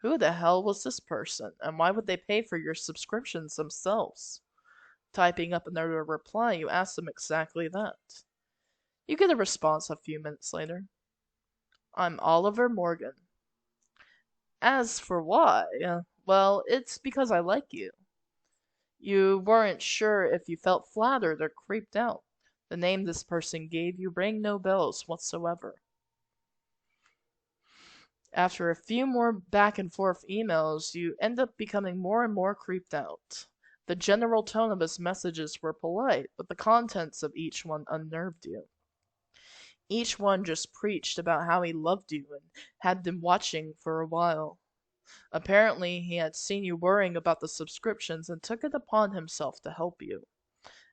Who the hell was this person, and why would they pay for your subscriptions themselves? Typing up another reply, you ask them exactly that. You get a response a few minutes later. I'm Oliver Morgan. As for why, well, it's because I like you. You weren't sure if you felt flattered or creeped out. The name this person gave you rang no bells whatsoever. After a few more back and forth emails, you end up becoming more and more creeped out. The general tone of his messages were polite, but the contents of each one unnerved you. Each one just preached about how he loved you and had been watching for a while. Apparently, he had seen you worrying about the subscriptions and took it upon himself to help you.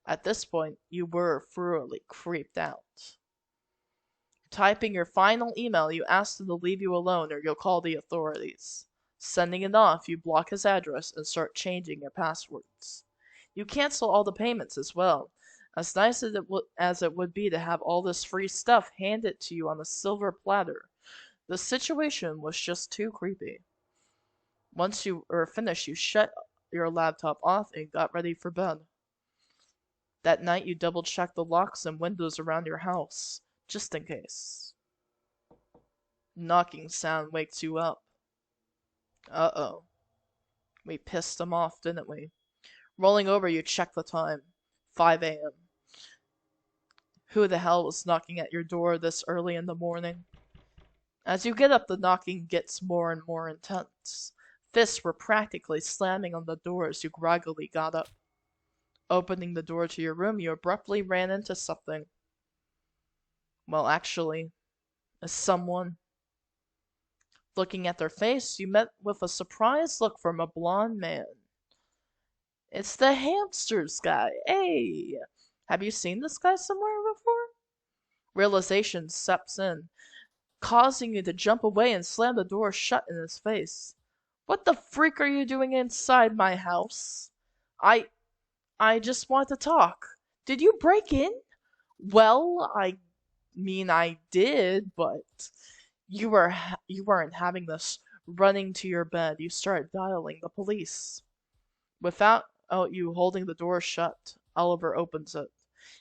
At this point, you were thoroughly creeped out. Typing your final email, you ask them to leave you alone or you'll call the authorities. Sending it off, you block his address and start changing your passwords. You cancel all the payments as well. As nice as it would be to have all this free stuff handed to you on a silver platter, the situation was just too creepy. Once you were finished, you shut your laptop off and got ready for bed. That night, you double-checked the locks and windows around your house, just in case. Knocking sound wakes you up. Uh-oh. We pissed him off, didn't we? Rolling over, you check the time. 5 a.m. Who the hell was knocking at your door this early in the morning? As you get up, the knocking gets more and more intense. Fists were practically slamming on the door as you groggily got up. Opening the door to your room, you abruptly ran into something. Well, actually, someone. Looking at their face, you met with a surprised look from a blond man. It's the hamsters guy. Hey! Have you seen this guy somewhere before? Realization steps in, causing you to jump away and slam the door shut in his face. What the freak are you doing inside my house? I just want to talk. Did you break in? Well, I mean I did, but you weren't having this. Running to your bed, you start dialing the police. Without you holding the door shut, Oliver opens it.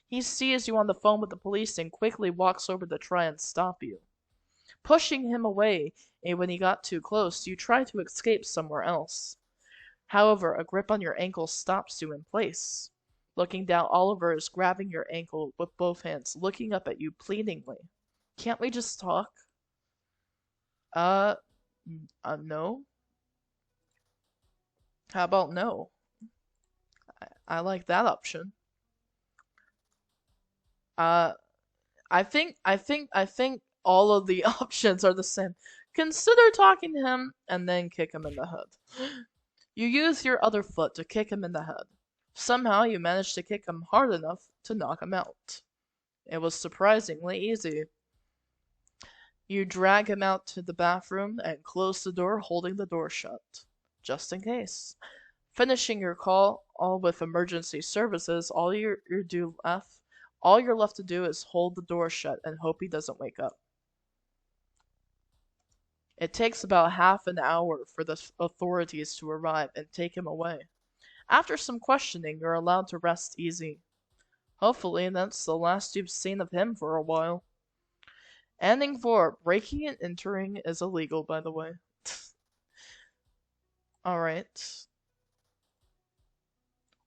He sees you on the phone with the police and quickly walks over to try and stop you. Pushing him away, and when he got too close, you try to escape somewhere else. However, a grip on your ankle stops you in place. Looking down, Oliver is grabbing your ankle with both hands, looking up at you pleadingly. Can't we just talk? No. How about no? I like that option. I think all of the options are the same. Consider talking to him and then kick him in the head. You use your other foot to kick him in the head. Somehow you manage to kick him hard enough to knock him out. It was surprisingly easy. You drag him out to the bathroom and close the door, holding the door shut, just in case. Finishing your call, all with emergency services, all you're left to do is hold the door shut and hope he doesn't wake up. It takes about half an hour for the authorities to arrive and take him away. After some questioning, you're allowed to rest easy. Hopefully, that's the last you've seen of him for a while. Ending 4. Breaking and entering is illegal, by the way. Alright.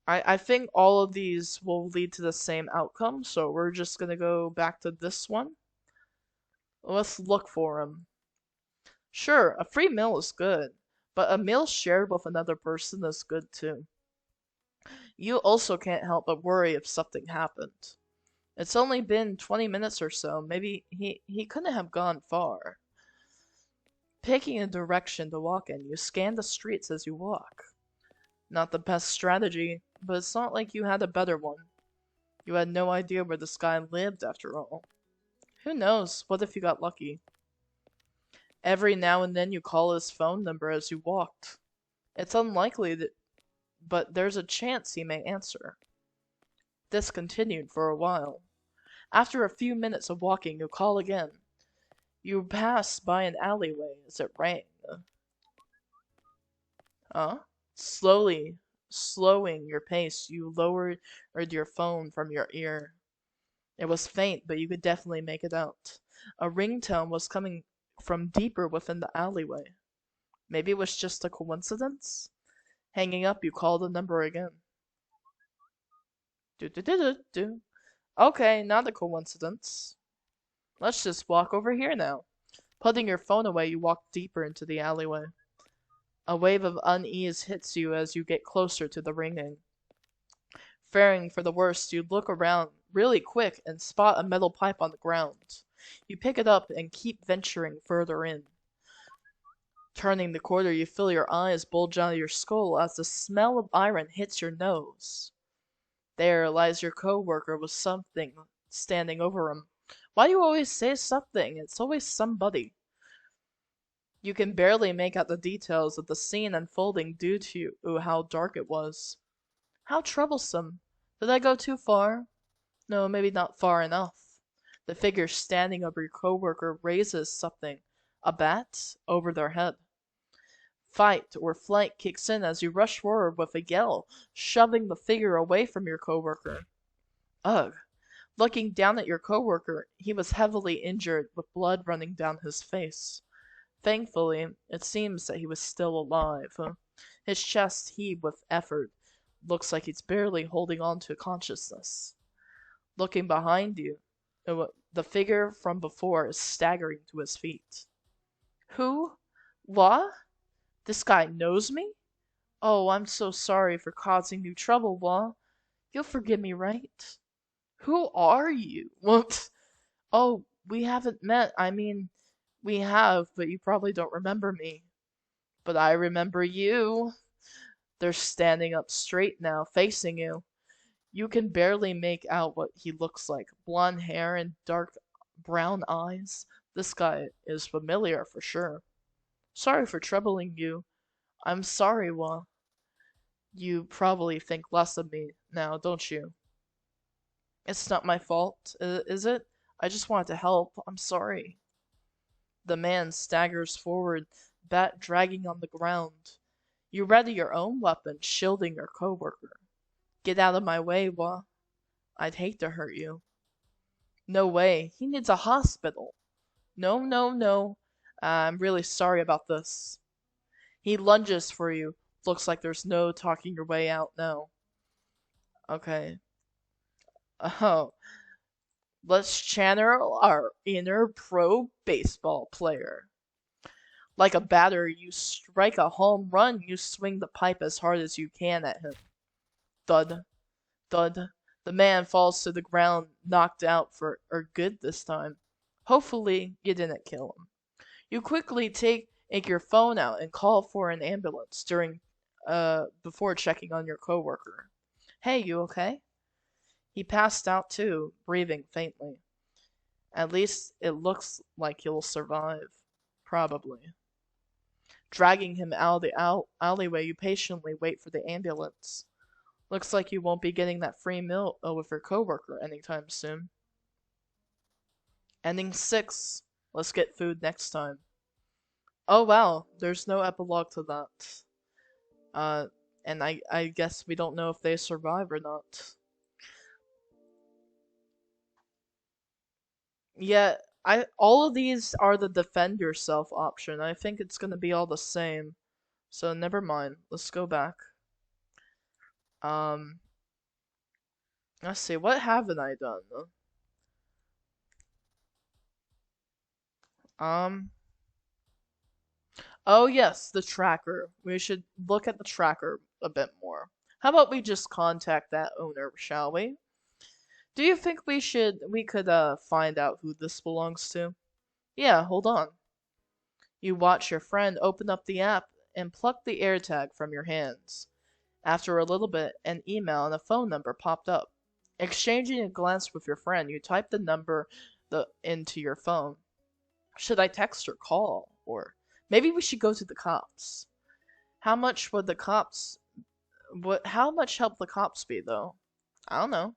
I think all of these will lead to the same outcome, so we're just gonna go back to this one. Let's look for him. Sure, a free meal is good, but a meal shared with another person is good too. You also can't help but worry if something happened. It's only been 20 minutes or so, maybe he couldn't have gone far. Picking a direction to walk in, you scan the streets as you walk. Not the best strategy, but it's not like you had a better one. You had no idea where this guy lived after all. Who knows, what if you got lucky? Every now and then you call his phone number as you walked. It's unlikely but there's a chance he may answer. This continued for a while. After a few minutes of walking, you call again. You pass by an alleyway as it rang. Slowing your pace, you lowered your phone from your ear. It was faint, but you could definitely make it out. A ringtone was coming from deeper within the alleyway. Maybe it was just a coincidence? Hanging up, you called the number again. Do. Okay, not a coincidence. Let's just walk over here now. Putting your phone away, you walk deeper into the alleyway. A wave of unease hits you as you get closer to the ringing. Fearing for the worst, you look around really quick and spot a metal pipe on the ground. You pick it up and keep venturing further in. Turning the corner, you feel your eyes bulge out of your skull as the smell of iron hits your nose. There lies your co-worker with something standing over him. Why do you always say something? It's always somebody. You can barely make out the details of the scene unfolding due to how dark it was. How troublesome. Did I go too far? No, maybe not far enough. The figure standing over your co-worker raises something, a bat, over their head. Fight or flight kicks in as you rush forward with a yell, shoving the figure away from your co-worker. Ugh. Looking down at your co-worker, he was heavily injured with blood running down his face. Thankfully, it seems that he was still alive. His chest heaved with effort. Looks like he's barely holding on to consciousness. Looking behind you, the figure from before is staggering to his feet. Who? What? This guy knows me? Oh, I'm so sorry for causing you trouble, Wah. You'll forgive me, right? Who are you? What? Oh, we haven't met. I mean, we have, but you probably don't remember me. But I remember you. They're standing up straight now, facing you. You can barely make out what he looks like. Blonde hair and dark brown eyes. This guy is familiar for sure. Sorry for troubling you. I'm sorry, Wah. You probably think less of me now, don't you? It's not my fault, is it? I just wanted to help. I'm sorry. The man staggers forward, bat dragging on the ground. You ready your own weapon, shielding your co-worker. Get out of my way, Wah. I'd hate to hurt you. No way. He needs a hospital. No. I'm really sorry about this. He lunges for you. Looks like there's no talking your way out now. Okay. Oh. Let's channel our inner pro baseball player. Like a batter, you strike a home run. You swing the pipe as hard as you can at him. Thud. Thud. The man falls to the ground, knocked out for good this time. Hopefully, you didn't kill him. You quickly take your phone out and call for an ambulance. before checking on your coworker. Hey, you okay? He passed out too, breathing faintly. At least it looks like he'll survive. Probably. Dragging him out of the alleyway, you patiently wait for the ambulance. Looks like you won't be getting that free meal with your coworker anytime soon. Ending 6. Let's get food next time. Oh wow, there's no epilogue to that. Uh, and I guess we don't know if they survive or not. Yeah, all of these are the defend yourself option. I think it's gonna be all the same. So never mind. Let's go back. Um, let's see. What haven't I done? Um. Oh yes, the tracker. We should look at the tracker a bit more. How about we just contact that owner, shall we? Do you think we could find out who this belongs to? Yeah, hold on. You watch your friend open up the app and pluck the AirTag from your hands. After a little bit, an email and a phone number popped up. Exchanging a glance with your friend, you type the number into your phone. Should I text or call? Or maybe we should go to the cops. How much would the cops how much help the cops be though? I don't know.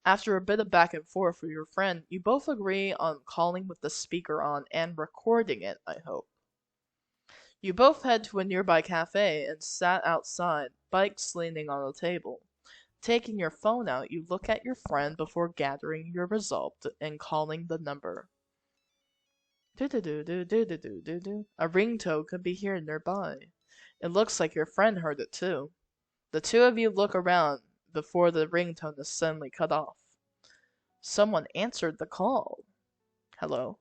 After a bit of back and forth with your friend, you both agree on calling with the speaker on and recording it, I hope. You both head to a nearby cafe and sat outside, bikes leaning on a table. Taking your phone out, you look at your friend before gathering your resolve and calling the number. Do-do-do-do-do-do-do-do. A ringtone could be heard nearby. It looks like your friend heard it too. The two of you look around before the ringtone is suddenly cut off. Someone answered the call. Hello.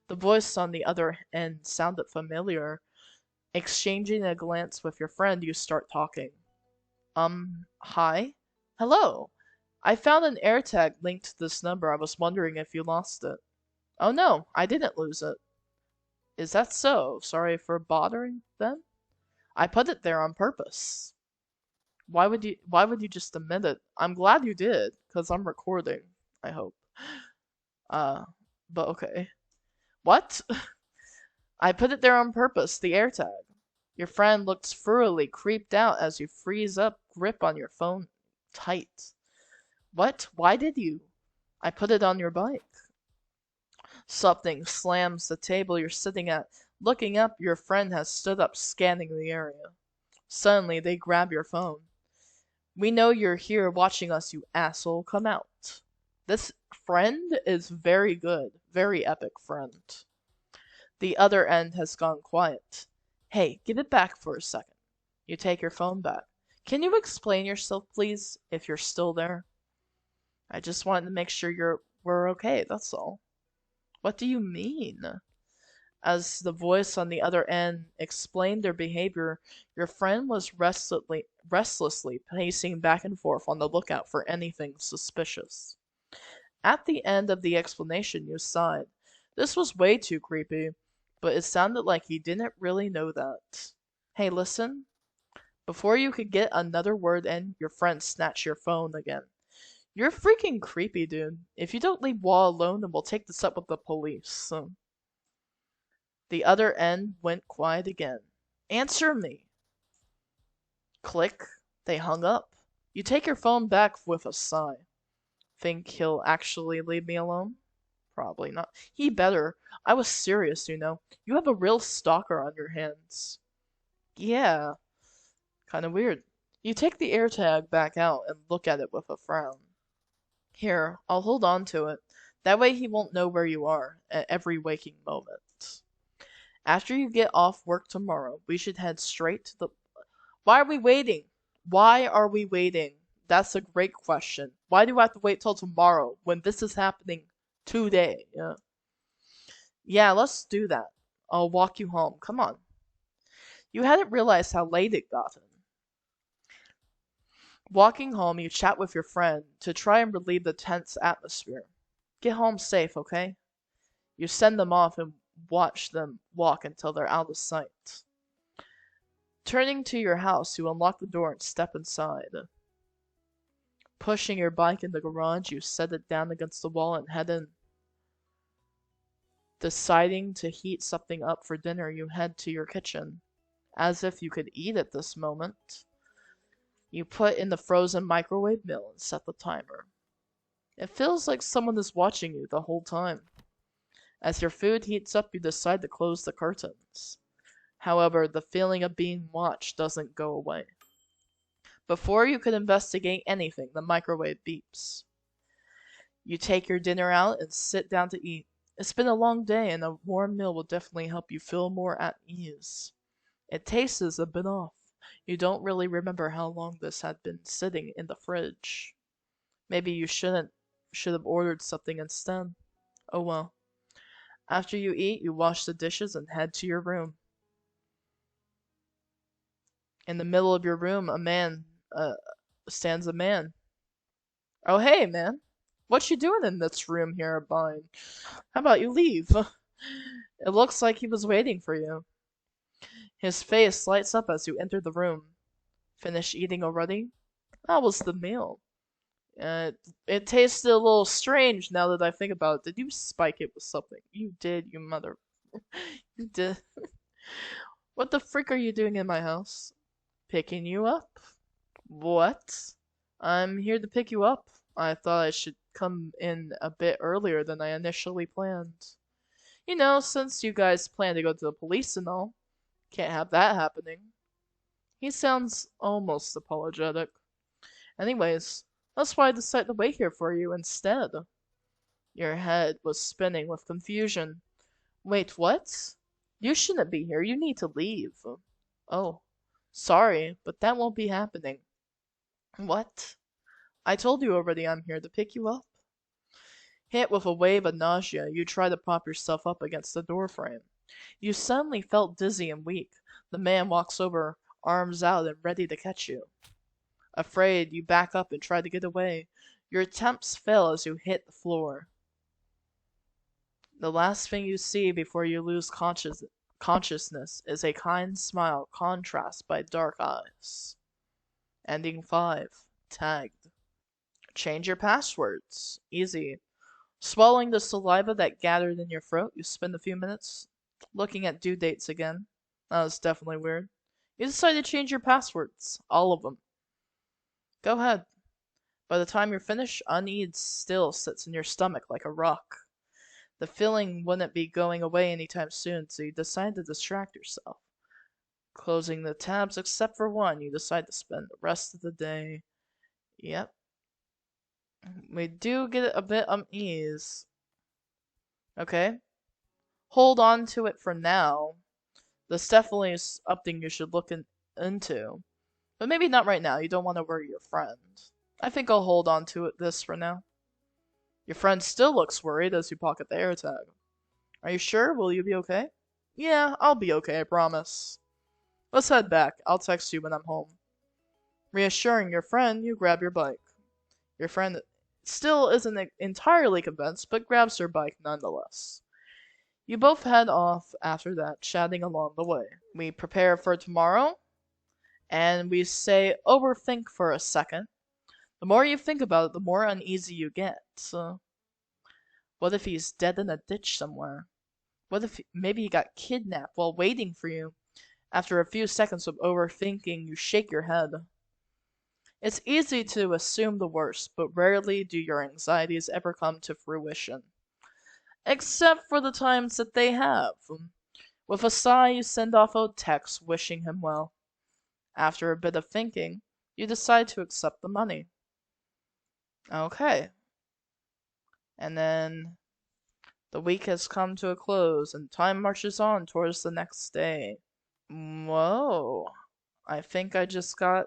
The voice on the other end sounded familiar. Exchanging a glance with your friend, you start talking. Hi? Hello. I found an AirTag linked to this number. I was wondering if you lost it. Oh no, I didn't lose it. Is that so? Sorry for bothering them? I put it there on purpose. Why would you just admit it? I'm glad you did, 'cause I'm recording, I hope. Uh, but okay. What? I put it there on purpose, the AirTag. Your friend looks thoroughly creeped out as you freeze up grip on your phone tight. What? Why did you? I put it on your bike. Something slams the table you're sitting at. Looking up, your friend has stood up scanning the area. Suddenly, they grab your phone. We know you're here watching us, you asshole. Come out. This friend is very good. Very epic friend. The other end has gone quiet. Hey, give it back for a second. You take your phone back. Can you explain yourself, please, if you're still there? I just wanted to make sure we're okay, that's all. What do you mean? As the voice on the other end explained their behavior, your friend was restlessly pacing back and forth on the lookout for anything suspicious. At the end of the explanation, you sighed. This was way too creepy, but it sounded like he didn't really know that. Hey, listen. Before you could get another word in, your friend snatched your phone again. You're freaking creepy, dude. If you don't leave Wall alone, then we'll take this up with the police. The other end went quiet again. Answer me. Click. They hung up. You take your phone back with a sigh. Think he'll actually leave me alone? Probably not. He better. I was serious, you know. You have a real stalker on your hands. Yeah. Kinda weird. You take the AirTag back out and look at it with a frown. Here, I'll hold on to it. That way he won't know where you are at every waking moment. After you get off work tomorrow, we should head straight to the... Why are we waiting? Why are we waiting? That's a great question. Why do I have to wait till tomorrow when this is happening today? Yeah, let's do that. I'll walk you home. Come on. You hadn't realized how late it gotten. Walking home, you chat with your friend to try and relieve the tense atmosphere. Get home safe, okay? You send them off and watch them walk until they're out of sight. Turning to your house, you unlock the door and step inside. Pushing your bike in the garage, you set it down against the wall and head in. Deciding to heat something up for dinner, you head to your kitchen. As if you could eat at this moment, you put in the frozen microwave meal and set the timer. It feels like someone is watching you the whole time. As your food heats up, you decide to close the curtains. However, the feeling of being watched doesn't go away. Before you could investigate anything, the microwave beeps. You take your dinner out and sit down to eat. It's been a long day, and a warm meal will definitely help you feel more at ease. It tastes a bit off. You don't really remember how long this had been sitting in the fridge. Maybe you should have ordered something instead. Oh well. After you eat, you wash the dishes and head to your room. In the middle of your room, stands a man. Oh hey, man. What you doing in this room here of mine? How about you leave? It looks like he was waiting for you. His face lights up as you enter the room. Finish eating already? How was the meal? It tasted a little strange now that I think about it. Did you spike it with something? You did, you mother. You did. What the frick are you doing in my house? Picking you up? What? I'm here to pick you up. I thought I should come in a bit earlier than I initially planned. You know, since you guys plan to go to the police and all, can't have that happening. He sounds almost apologetic. Anyways, that's why I decided to wait here for you instead. Your head was spinning with confusion. Wait, what? You shouldn't be here. You need to leave. Oh, sorry, but that won't be happening. What? I told you already I'm here to pick you up. Hit with a wave of nausea, you try to prop yourself up against the doorframe. You suddenly felt dizzy and weak. The man walks over, arms out and ready to catch you. Afraid, you back up and try to get away. Your attempts fail as you hit the floor. The last thing you see before you lose consciousness is a kind smile contrasted by dark eyes. Ending 5. Tagged. Change your passwords. Easy. Swallowing the saliva that gathered in your throat, you spend a few minutes looking at due dates again. That was definitely weird. You decide to change your passwords. All of them. Go ahead. By the time you're finished, unease still sits in your stomach like a rock. The feeling wouldn't be going away anytime soon, so you decide to distract yourself. Closing the tabs except for one, you decide to spend the rest of the day. Yep. We do get a bit unease. Okay. Hold on to it for now. This definitely is something you should look into. But maybe not right now. You don't want to worry your friend. I think I'll hold on to this for now. Your friend still looks worried as you pocket the AirTag. Are you sure? Will you be okay? Yeah, I'll be okay, I promise. Let's head back. I'll text you when I'm home. Reassuring your friend, you grab your bike. Your friend still isn't entirely convinced, but grabs her bike nonetheless. You both head off after that, chatting along the way. We prepare for tomorrow, and we say overthink for a second. The more you think about it, the more uneasy you get. What if he's dead in a ditch somewhere? What if maybe he got kidnapped while waiting for you? After a few seconds of overthinking, you shake your head. It's easy to assume the worst, but rarely do your anxieties ever come to fruition. Except for the times that they have. With a sigh, you send off a text wishing him well. After a bit of thinking, you decide to accept the money. Okay. And then the week has come to a close, and time marches on towards the next day. Whoa. I think I just got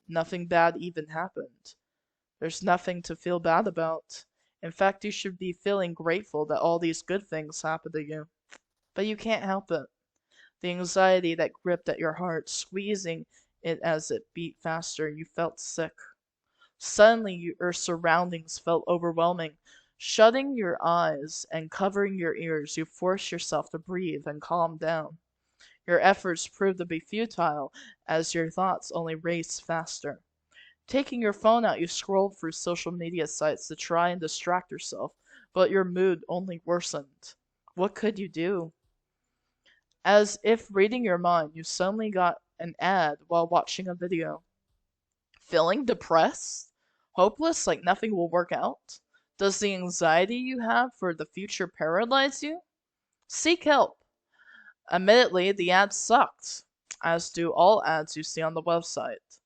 nothing bad even happened. There's nothing to feel bad about. In fact, you should be feeling grateful that all these good things happened to you. But you can't help it. The anxiety that gripped at your heart, squeezing it as it beat faster, you felt sick. Suddenly, your surroundings felt overwhelming. Shutting your eyes and covering your ears, you force yourself to breathe and calm down. Your efforts prove to be futile, as your thoughts only race faster. Taking your phone out, you scrolled through social media sites to try and distract yourself, but your mood only worsened. What could you do? As if reading your mind, you suddenly got an ad while watching a video. Feeling depressed? Hopeless, like nothing will work out? Does the anxiety you have for the future paralyze you? Seek help. Admittedly, the ad sucked, as do all ads you see on the website.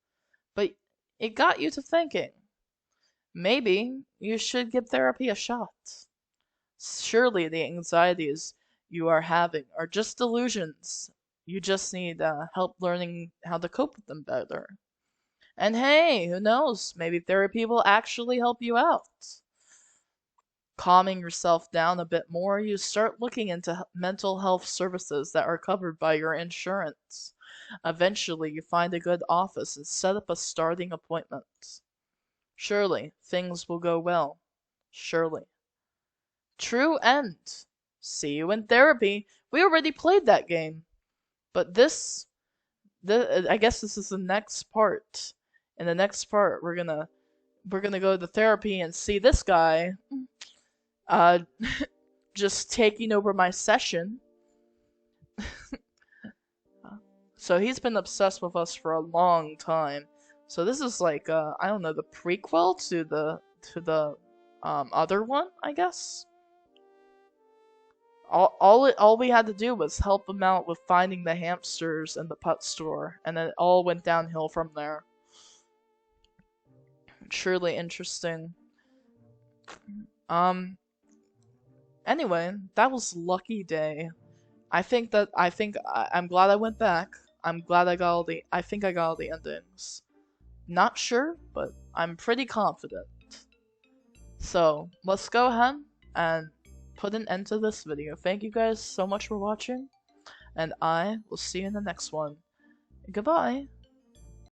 But it got you to thinking. Maybe you should give therapy a shot. Surely the anxieties you are having are just delusions. You just need help learning how to cope with them better. And hey, who knows? Maybe therapy will actually help you out. Calming yourself down a bit more, you start looking into mental health services that are covered by your insurance. Eventually, you find a good office and set up a starting appointment. Surely, things will go well. Surely. True end. See you in therapy. We already played that game. But I guess this is the next part. In the next part, we're gonna go to therapy and see this guy, uh, just taking over my session. So he's been obsessed with us for a long time. So this is like, I don't know, the prequel to the other one, I guess. All we had to do was help him out with finding the hamsters in the pet store, and then it all went downhill from there. Truly interesting. Anyway, that was Lucky Day. I'm glad I went back. I'm glad I think I got all the endings. Not sure, but I'm pretty confident. So, let's go ahead and put an end to this video. Thank you guys so much for watching, and I will see you in the next one. Goodbye!